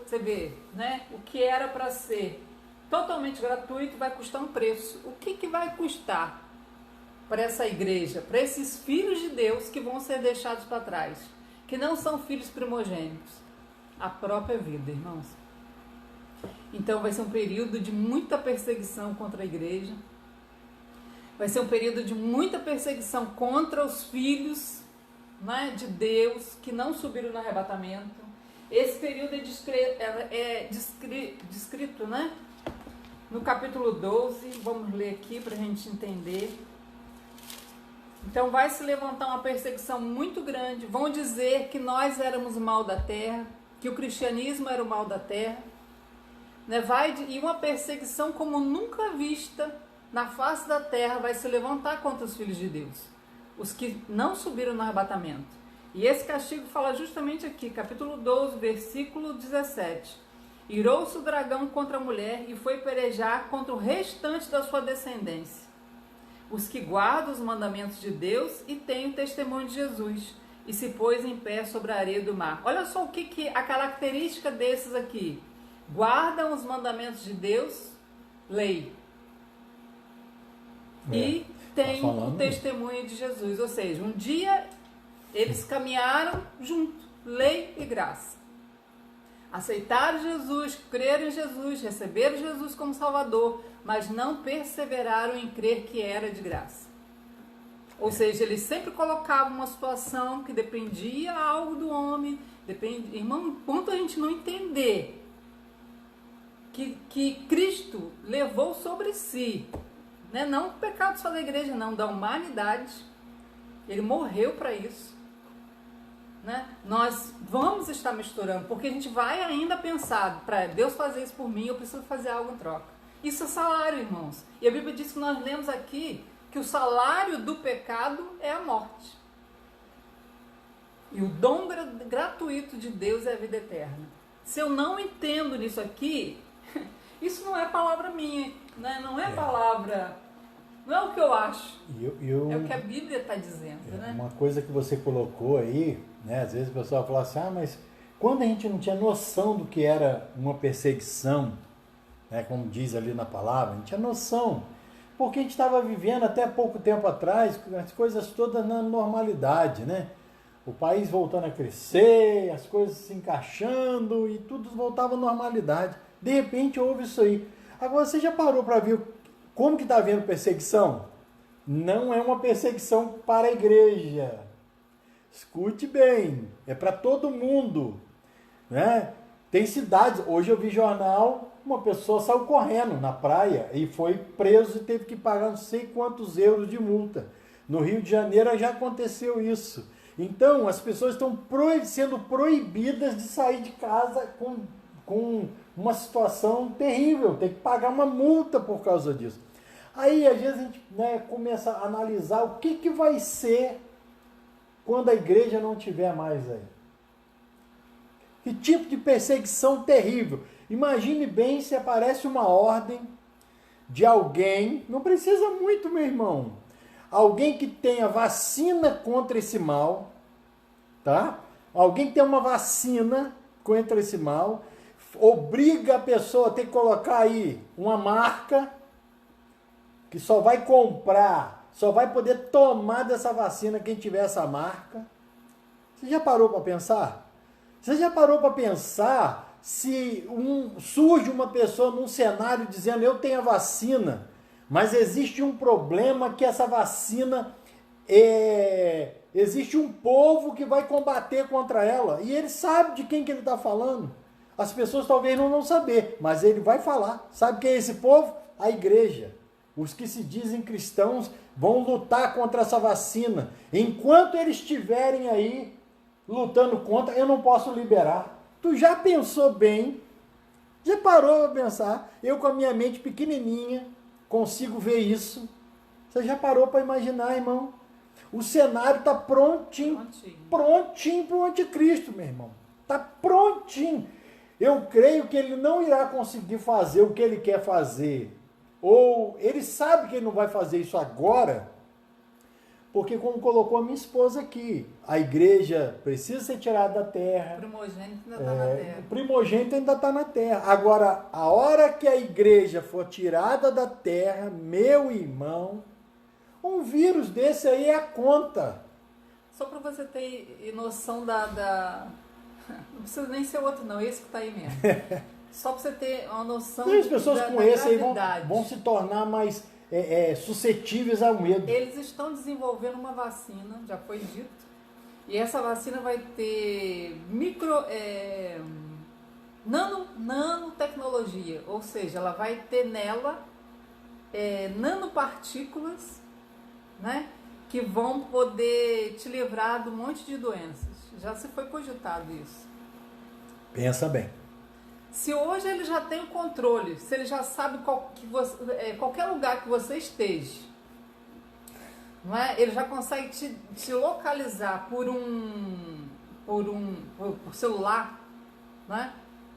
[SPEAKER 2] você vê, né? O que era para ser totalmente gratuito vai custar um preço. O que vai custar para essa igreja, para esses filhos de Deus que vão ser deixados para trás, que não são filhos primogênitos? A própria vida, irmãos. Então vai ser um período de muita perseguição contra a igreja, vai ser um período de muita perseguição contra os filhos, né, de Deus que não subiram no arrebatamento. Esse período é descrito, né, no capítulo 12, vamos ler aqui para a gente entender. Então vai se levantar uma perseguição muito grande, vão dizer que nós éramos o mal da terra, que o cristianismo era o mal da terra, né? E uma perseguição como nunca vista na face da terra vai se levantar contra os filhos de Deus, os que não subiram no arrebatamento. E esse castigo fala justamente aqui, capítulo 12, versículo 17. Irou-se o dragão contra a mulher e foi pelejar contra o restante da sua descendência, os que guardam os mandamentos de Deus e têm o testemunho de Jesus. e se pôs em pé sobre a areia do mar. Olha só o que a característica desses aqui. Guardam os mandamentos de Deus, lei. E tem o testemunho de Jesus. Ou seja, um dia eles caminharam junto, lei e graça. Aceitaram Jesus, creram em Jesus, receberam Jesus como Salvador, mas não perseveraram em crer que era de graça. Ou seja, eles sempre colocavam uma situação que dependia algo do homem. Irmão, enquanto a gente não entender que Cristo levou sobre si, né? Não o pecado só da igreja, não, da humanidade, ele morreu para isso. Né? Nós vamos estar misturando, porque a gente vai ainda pensar, para Deus fazer isso por mim, eu preciso fazer algo em troca. Isso é salário, irmãos. E a Bíblia diz que nós lemos aqui que o salário do pecado é a morte. E o dom gratuito de Deus é a vida eterna. Se eu não entendo nisso aqui, isso não é palavra minha, né? Não é palavra, não é o que eu acho, é o que a Bíblia está dizendo. Né?
[SPEAKER 1] Uma coisa que você colocou aí, né? Às vezes o pessoal fala assim, mas quando a gente não tinha noção do que era uma perseguição, né? Como diz ali na palavra, a gente tinha noção, porque a gente estava vivendo até pouco tempo atrás as coisas todas na normalidade, né? O país voltando a crescer, as coisas se encaixando e tudo voltava à normalidade. De repente houve isso aí. Agora você já parou para ver como que está havendo perseguição? Não é uma perseguição para a igreja. Escute bem, é para todo mundo. Né? Tem cidades, hoje eu vi jornal, uma pessoa saiu correndo na praia e foi preso e teve que pagar não sei quantos euros de multa. No Rio de Janeiro já aconteceu isso. Então as pessoas estão sendo proibidas de sair de casa com uma situação terrível, tem que pagar uma multa por causa disso. Aí às vezes a gente, né, começa a analisar o que vai ser quando a igreja não tiver mais aí. Que tipo de perseguição terrível. Imagine bem se aparece uma ordem de alguém, não precisa muito, meu irmão, alguém que tenha vacina contra esse mal, tá? Alguém que tenha uma vacina contra esse mal, obriga a pessoa a ter que colocar aí uma marca que só vai comprar, só vai poder tomar dessa vacina quem tiver essa marca. Você já parou para pensar? Você já parou para pensar se surge uma pessoa num cenário dizendo eu tenho a vacina, mas existe um problema que essa vacina existe um povo que vai combater contra ela e ele sabe de quem que ele está falando. As pessoas talvez não vão saber, mas ele vai falar. Sabe quem é esse povo? A igreja. Os que se dizem cristãos vão lutar contra essa vacina. Enquanto eles estiverem aí lutando contra, eu não posso liberar. Tu já pensou bem? Já parou para pensar? Eu com a minha mente pequenininha consigo ver isso. Você já parou para imaginar, irmão? O cenário está prontinho para o anticristo, meu irmão. Está prontinho. Eu creio que ele não irá conseguir fazer o que ele quer fazer. Ou ele sabe que ele não vai fazer isso agora, porque como colocou a minha esposa aqui, a igreja precisa ser tirada da terra.
[SPEAKER 2] O primogênito ainda está na terra.
[SPEAKER 1] O primogênito ainda está na terra. Agora, a hora que a igreja for tirada da terra, meu irmão, um vírus desse aí é a conta.
[SPEAKER 2] Só para você ter noção não precisa nem ser outro não, esse que está aí mesmo. Só para você ter uma noção
[SPEAKER 1] as pessoas com esse aí vão se tornar mais suscetíveis ao medo.
[SPEAKER 2] Eles estão desenvolvendo uma vacina, já foi dito, e essa vacina vai ter nanotecnologia, ou seja, ela vai ter nela nanopartículas, né, que vão poder te livrar de um monte de doenças. Já se foi cogitado isso.
[SPEAKER 1] Pensa bem.
[SPEAKER 2] Se hoje ele já tem o controle, se ele já sabe qualquer lugar que você esteja, não é? Ele já consegue te localizar por celular, não é?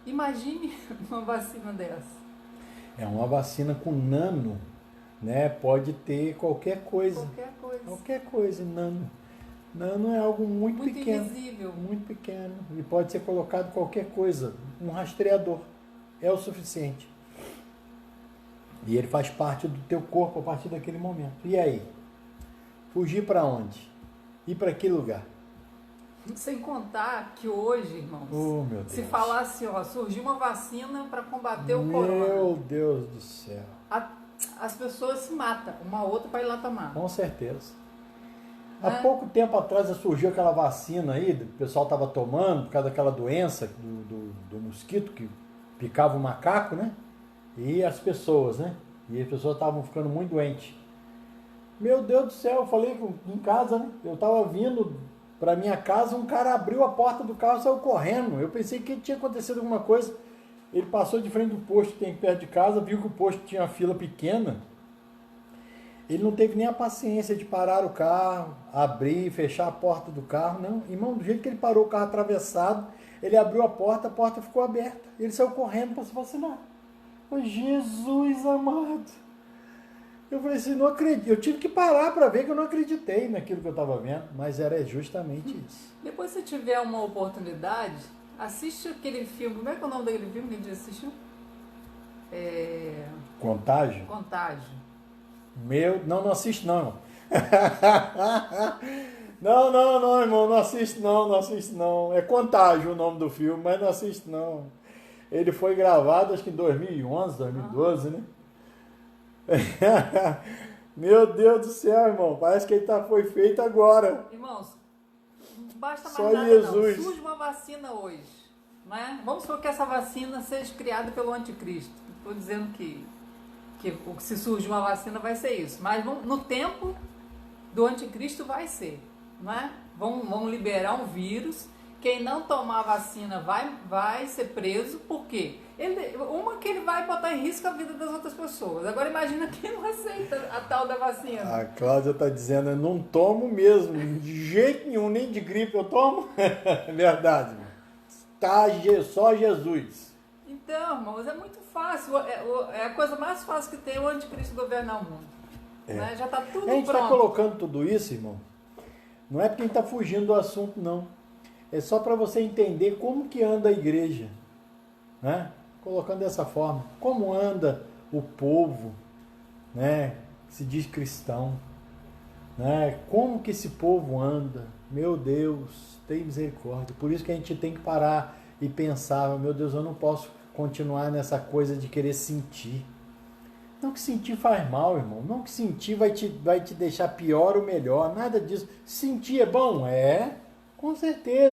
[SPEAKER 2] Imagine uma vacina dessa.
[SPEAKER 1] É uma vacina com nano, né? Pode ter qualquer coisa.
[SPEAKER 2] Qualquer coisa.
[SPEAKER 1] Qualquer coisa, nano. Não é algo muito pequeno.
[SPEAKER 2] invisível.
[SPEAKER 1] Muito pequeno. E pode ser colocado qualquer coisa. Um rastreador. É o suficiente. E ele faz parte do teu corpo a partir daquele momento. E aí? Fugir para onde? Ir para que lugar?
[SPEAKER 2] Sem contar que hoje, irmãos,
[SPEAKER 1] Oh, meu Deus.
[SPEAKER 2] se falasse, ó, surgiu uma vacina para combater o corona.
[SPEAKER 1] Meu Deus do céu.
[SPEAKER 2] As pessoas se matam, uma outra para ir lá tomar.
[SPEAKER 1] Com certeza. Há pouco tempo atrás surgiu aquela vacina aí, o pessoal estava tomando por causa daquela doença do mosquito que picava o macaco, né? E as pessoas, né? E as pessoas estavam ficando muito doentes. Meu Deus do céu, eu falei em casa, né? Eu estava vindo para minha casa, um cara abriu a porta do carro e saiu correndo. Eu pensei que tinha acontecido alguma coisa. Ele passou de frente do posto que tem perto de casa, viu que o posto tinha uma fila pequena. Ele não teve nem a paciência de parar o carro, abrir, fechar a porta do carro, não. Irmão, do jeito que ele parou o carro atravessado, ele abriu a porta ficou aberta. Ele saiu correndo para se vacinar. Oh, Jesus amado! Eu falei assim, não acredito. Eu tive que parar para ver que eu não acreditei naquilo que eu estava vendo, mas era justamente isso.
[SPEAKER 2] Depois, se tiver uma oportunidade, assiste aquele filme. Como é que é o nome daquele filme que a gente assistiu?
[SPEAKER 1] Contágio?
[SPEAKER 2] Contágio.
[SPEAKER 1] Não assiste não. Não, irmão, não assiste não. É Contágio o nome do filme, mas não assiste não. Ele foi gravado acho que em 2011, 2012, né? Meu Deus do céu, irmão, parece que ele foi feito agora.
[SPEAKER 2] Irmãos, não basta mais
[SPEAKER 1] Só
[SPEAKER 2] nada
[SPEAKER 1] Jesus.
[SPEAKER 2] não. Surge uma vacina hoje, né? Vamos supor que essa vacina seja criada pelo anticristo. Estou dizendo que se surge uma vacina vai ser isso. Mas no tempo do anticristo vai ser, não é? Vão liberar um vírus. Quem não tomar a vacina vai ser preso. Por quê? Que ele vai botar em risco a vida das outras pessoas. Agora imagina quem não aceita a tal da vacina. A
[SPEAKER 1] Cláudia está dizendo, eu não tomo mesmo, de jeito nenhum, nem de gripe eu tomo. É verdade. Tá, só Jesus.
[SPEAKER 2] Então, irmãos, é muito fácil. É a coisa mais fácil que tem o anticristo governar o mundo. Né? Já está tudo pronto.
[SPEAKER 1] A gente está colocando tudo isso, irmão. Não é porque a gente está fugindo do assunto, não. É só para você entender como que anda a igreja. Né? Colocando dessa forma. Como anda o povo, né? Que se diz cristão. Né? Como que esse povo anda. Meu Deus, tem misericórdia. Por isso que a gente tem que parar e pensar, meu Deus, eu não posso continuar nessa coisa de querer sentir. Não que sentir faz mal, irmão. Não que sentir vai te deixar pior ou melhor. Nada disso. Sentir é bom? É, com certeza.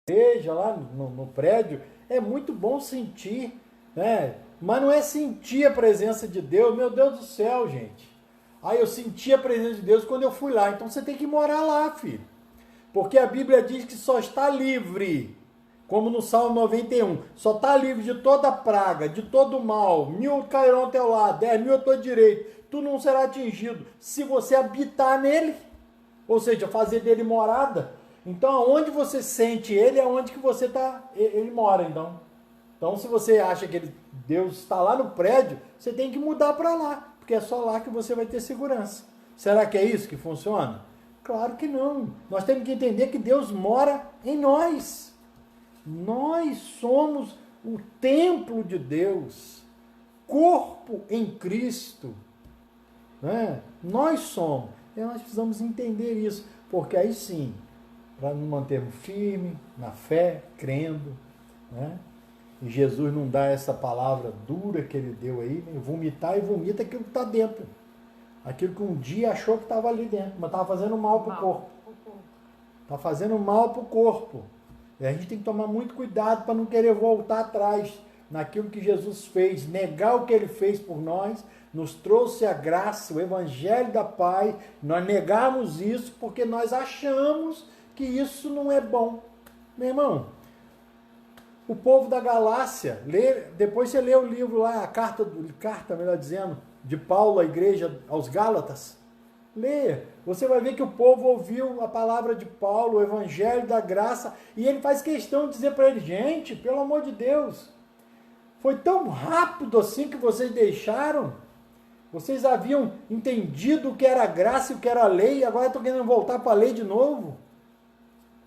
[SPEAKER 1] Veja lá no prédio, é muito bom sentir, né? Mas não é sentir a presença de Deus. Meu Deus do céu, gente. Aí eu senti a presença de Deus quando eu fui lá. Então você tem que morar lá, filho. Porque a Bíblia diz que só está livre, como no Salmo 91, só está livre de toda praga, de todo mal. 1000 cairão ao teu lado, 10.000 ao teu direito. Tu não será atingido se você habitar nele. Ou seja, fazer dele morada. Então, aonde você sente ele, é onde que ele mora, então. Então, se você acha que Deus está lá no prédio, você tem que mudar para lá, porque é só lá que você vai ter segurança. Será que é isso que funciona? Claro que não. Nós temos que entender que Deus mora em nós. Nós somos o templo de Deus, corpo em Cristo. Né? Nós somos. E nós precisamos entender isso, porque aí sim, para nos mantermos firmes na fé, crendo, né? E Jesus não dá essa palavra dura que ele deu aí, né? Vomitar e vomita aquilo que está dentro. Aquilo que um dia achou que estava ali dentro, mas estava fazendo mal para o corpo. Está fazendo mal para o corpo. E a gente tem que tomar muito cuidado para não querer voltar atrás naquilo que Jesus fez, negar o que ele fez por nós, nos trouxe a graça, o evangelho da paz, nós negamos isso porque nós achamos que isso não é bom. Meu irmão, o povo da Galácia, depois você lê o livro lá, a carta, melhor dizendo, de Paulo à igreja aos Gálatas, leia, você vai ver que o povo ouviu a palavra de Paulo, o evangelho da graça, e ele faz questão de dizer para ele, gente, pelo amor de Deus, foi tão rápido assim que vocês deixaram, Vocês haviam entendido o que era a graça e o que era a lei, e agora estão querendo voltar para a lei de novo?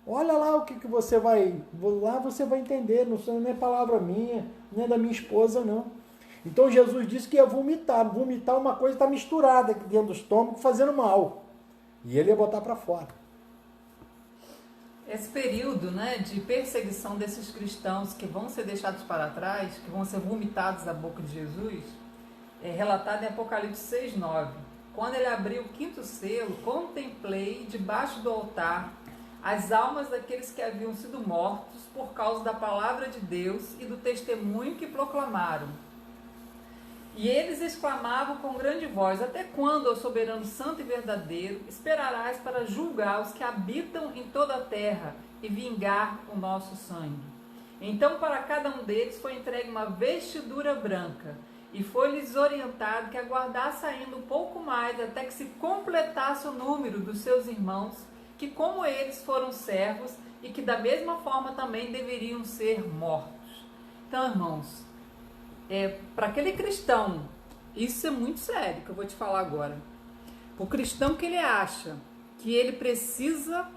[SPEAKER 1] Olha lá o que você vai... Lá você vai entender, não é palavra minha, não é da minha esposa, não. Então Jesus disse que ia vomitar. Vomitar uma coisa que está misturada aqui dentro do estômago, fazendo mal. E ele ia botar para fora.
[SPEAKER 2] Esse período, né, de perseguição desses cristãos que vão ser deixados para trás, que vão ser vomitados da boca de Jesus, é relatado em Apocalipse 6:9. Quando ele abriu o 5º selo, contemplei debaixo do altar as almas daqueles que haviam sido mortos por causa da palavra de Deus e do testemunho que proclamaram. E eles exclamavam com grande voz: até quando, ó soberano santo e verdadeiro, esperarás para julgar os que habitam em toda a terra e vingar o nosso sangue? Então para cada um deles foi entregue uma vestidura branca, e foi-lhes orientado que aguardasse ainda um pouco mais, até que se completasse o número dos seus irmãos, que como eles foram servos, e que da mesma forma também deveriam ser mortos. Então, irmãos, para aquele cristão, isso é muito sério, que eu vou te falar agora. O cristão que ele acha que ele precisa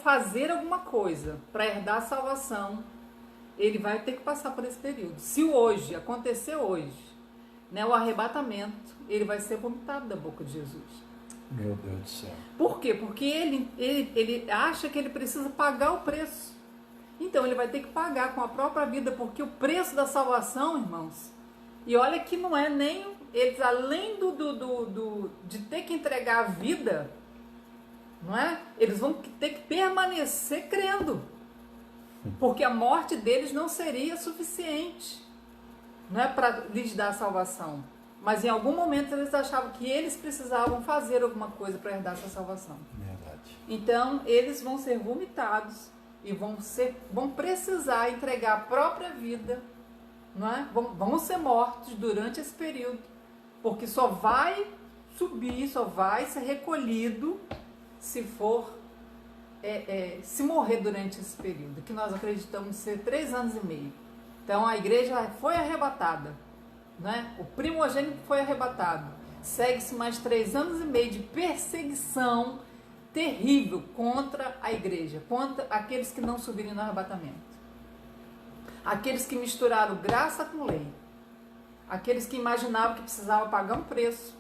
[SPEAKER 2] fazer alguma coisa para herdar a salvação, ele vai ter que passar por esse período. Se hoje, acontecer hoje, né, o arrebatamento, ele vai ser vomitado da boca de Jesus.
[SPEAKER 1] Meu Deus do céu.
[SPEAKER 2] Por quê? Porque ele acha que ele precisa pagar o preço. Então ele vai ter que pagar com a própria vida, porque o preço da salvação, irmãos, e olha que não é nem eles, além de ter que entregar a vida, não é? Eles vão ter que permanecer crendo, porque a morte deles não seria suficiente, não é, para lhes dar a salvação. Mas em algum momento eles achavam que eles precisavam fazer alguma coisa para herdar essa salvação.
[SPEAKER 1] Verdade.
[SPEAKER 2] Então eles vão ser vomitados e vão precisar entregar a própria vida, não é? Vão ser mortos durante esse período, porque só vai subir, só vai ser recolhido se for se morrer durante esse período, que nós acreditamos ser 3 anos e meio. Então a igreja foi arrebatada, né? O primogênito foi arrebatado. Segue-se mais 3 anos e meio de perseguição terrível contra a igreja, contra aqueles que não subirem no arrebatamento, aqueles que misturaram graça com lei, aqueles que imaginavam que precisavam pagar um preço.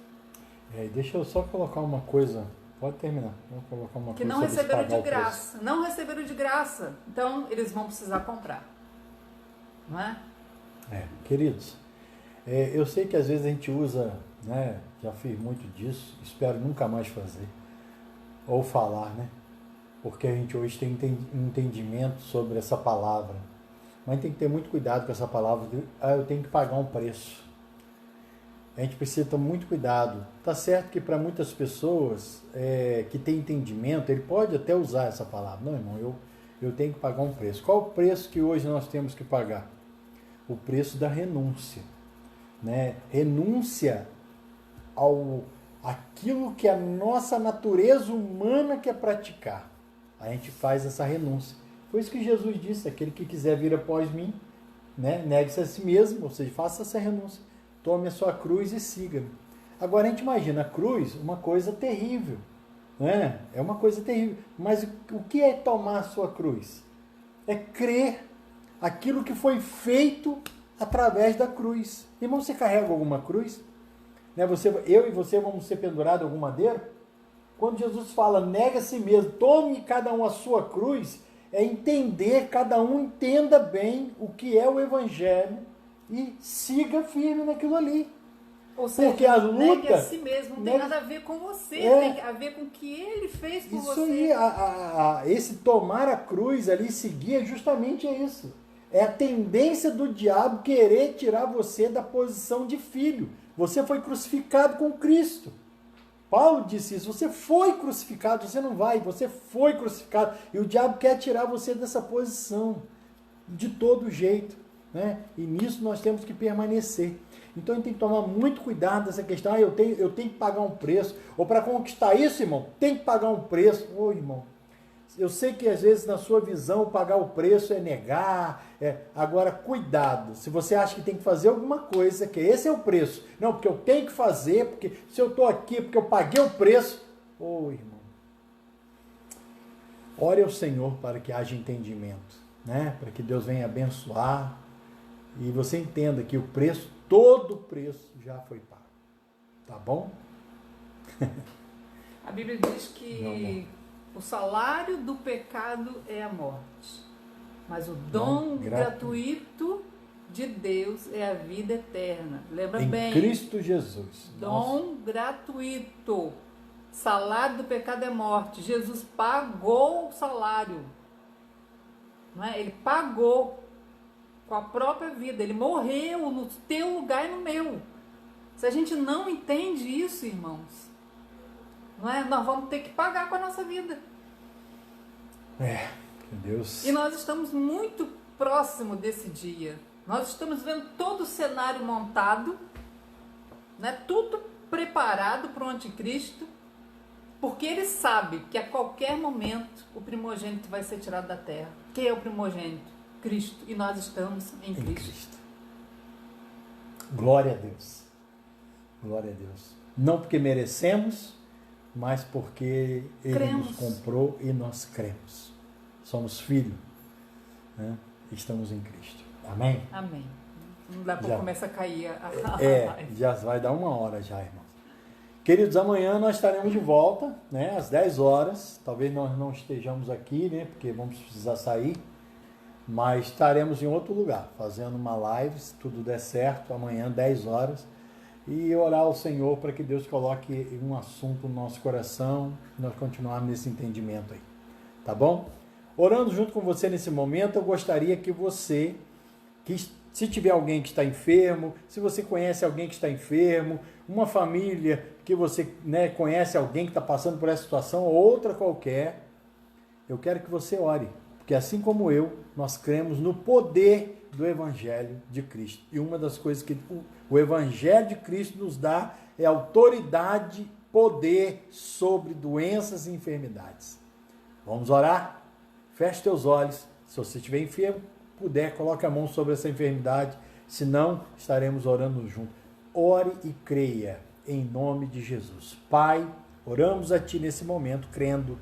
[SPEAKER 1] Deixa eu só colocar uma coisa. Pode terminar. Vou colocar uma
[SPEAKER 2] que
[SPEAKER 1] coisa
[SPEAKER 2] não receberam de graça.
[SPEAKER 1] preço.
[SPEAKER 2] Não receberam de graça. Então, eles vão precisar comprar. Não é?
[SPEAKER 1] Queridos, eu sei que às vezes a gente usa, né? Já fiz muito disso, espero nunca mais fazer. Ou falar, né? Porque a gente hoje tem entendimento sobre essa palavra. Mas tem que ter muito cuidado com essa palavra. Eu tenho que pagar um preço. A gente precisa ter muito cuidado. Tá certo que para muitas pessoas que têm entendimento, ele pode até usar essa palavra. Não, irmão, eu tenho que pagar um preço. Qual o preço que hoje nós temos que pagar? O preço da renúncia. Né? Renúncia àquilo que a nossa natureza humana quer praticar. A gente faz essa renúncia. Foi isso que Jesus disse: aquele que quiser vir após mim, né? Negue-se a si mesmo, ou seja, faça essa renúncia. Tome a sua cruz e siga-me. Agora a gente imagina a cruz uma coisa terrível, né? É uma coisa terrível. Mas o que é tomar a sua cruz? É crer aquilo que foi feito através da cruz. Irmão, você carrega alguma cruz? Né? Eu e você vamos ser pendurados em algum madeiro? Quando Jesus fala, nega a si mesmo, tome cada um a sua cruz, é entender, cada um entenda bem o que é o Evangelho e siga firme naquilo ali.
[SPEAKER 2] Ou seja,
[SPEAKER 1] porque a luta,
[SPEAKER 2] negue a si mesmo, não tem nada a ver com você, tem a ver com o que ele fez por
[SPEAKER 1] isso
[SPEAKER 2] você.
[SPEAKER 1] Aí, esse tomar a cruz ali, seguir, é justamente isso. É a tendência do diabo querer tirar você da posição de filho. Você foi crucificado com Cristo. Paulo disse isso, você foi crucificado, você não vai, você foi crucificado. E o diabo quer tirar você dessa posição, de todo jeito. Né? E nisso nós temos que permanecer. Então a gente tem que tomar muito cuidado dessa questão. Eu tenho que pagar um preço. Ou para conquistar isso, irmão, tem que pagar um preço. Ô, irmão, Eu sei que às vezes na sua visão pagar o preço é negar. Agora, cuidado. Se você acha que tem que fazer alguma coisa, que esse é o preço. Não, porque eu tenho que fazer, porque se eu estou aqui, porque eu paguei o preço. Irmão. Ore ao Senhor para que haja entendimento, né? Para que Deus venha abençoar e você entenda que o preço, todo o preço já foi pago. Tá bom?
[SPEAKER 2] A Bíblia diz que o salário do pecado é a morte, mas o dom gratuito de Deus é a vida eterna. Lembra bem?
[SPEAKER 1] Em Cristo Jesus.
[SPEAKER 2] Dom gratuito. Salário do pecado é morte. Jesus pagou o salário. Não é? Ele pagou com a própria vida. Ele morreu no teu lugar e no meu. Se a gente não entende isso, irmãos, não é? Nós vamos ter que pagar com a nossa vida.
[SPEAKER 1] Que Deus.
[SPEAKER 2] E nós estamos muito próximo desse dia. Nós estamos vendo todo o cenário montado, né? Tudo preparado para o anticristo, porque ele sabe que a qualquer momento o primogênito vai ser tirado da terra. Quem é o primogênito? Cristo. E nós estamos em Cristo.
[SPEAKER 1] Glória a Deus. Glória a Deus. Não porque merecemos, mas porque Ele nos comprou e nós cremos. Somos filhos, né? Estamos em Cristo. Amém?
[SPEAKER 2] Amém. Não dá para começar a cair a live.
[SPEAKER 1] Já vai dar 1h já, irmãos. Queridos, amanhã nós estaremos de volta, né? Às 10 horas. Talvez nós não estejamos aqui, né? Porque vamos precisar sair. Mas estaremos em outro lugar, fazendo uma live, se tudo der certo, amanhã, 10 horas. E orar ao Senhor para que Deus coloque um assunto no nosso coração, e nós continuarmos nesse entendimento aí. Tá bom? Orando junto com você nesse momento, eu gostaria que você, se tiver alguém que está enfermo, se você conhece alguém que está enfermo, uma família que você, né, conhece alguém que está passando por essa situação, ou outra qualquer, eu quero que você ore. Porque assim como eu, nós cremos no poder do Evangelho de Cristo. E uma das coisas que o Evangelho de Cristo nos dá é autoridade, poder sobre doenças e enfermidades. Vamos orar? Feche teus olhos. Se você estiver enfermo, puder, coloque a mão sobre essa enfermidade. Se não, estaremos orando juntos. Ore e creia em nome de Jesus. Pai, oramos a Ti nesse momento, crendo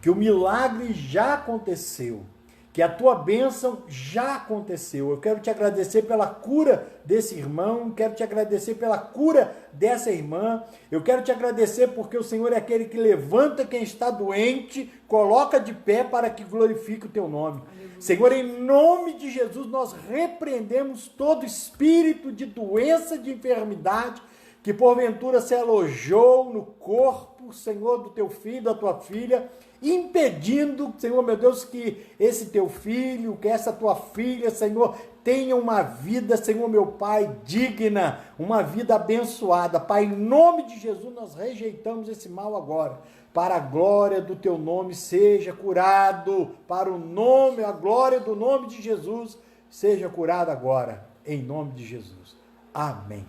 [SPEAKER 1] que o milagre já aconteceu, que a Tua bênção já aconteceu. Eu quero Te agradecer pela cura desse irmão, quero Te agradecer pela cura dessa irmã, eu quero Te agradecer porque o Senhor é aquele que levanta quem está doente, coloca de pé para que glorifique o Teu nome. Aleluia. Senhor, em nome de Jesus, nós repreendemos todo espírito de doença, de enfermidade, que porventura se alojou no corpo, Senhor, do Teu filho, da Tua filha, impedindo, Senhor, meu Deus, que esse Teu filho, que essa Tua filha, Senhor, tenha uma vida, Senhor, meu Pai, digna, uma vida abençoada. Pai, em nome de Jesus, nós rejeitamos esse mal agora. Para a glória do Teu nome, seja curado. Para o nome, a glória do nome de Jesus, seja curado agora. Em nome de Jesus. Amém.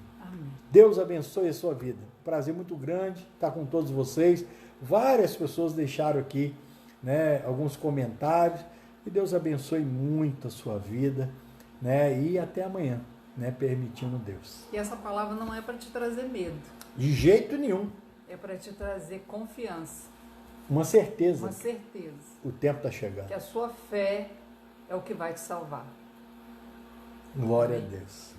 [SPEAKER 1] Deus abençoe a sua vida. Prazer muito grande estar com todos vocês. Várias pessoas deixaram aqui, né, alguns comentários. E Deus abençoe muito a sua vida, né, e até amanhã, né, permitindo Deus.
[SPEAKER 2] E essa palavra não é para te trazer medo.
[SPEAKER 1] De jeito nenhum.
[SPEAKER 2] É para te trazer confiança.
[SPEAKER 1] Uma certeza.
[SPEAKER 2] Uma certeza.
[SPEAKER 1] O tempo está chegando.
[SPEAKER 2] Que a sua fé é o que vai te salvar.
[SPEAKER 1] Glória a Deus.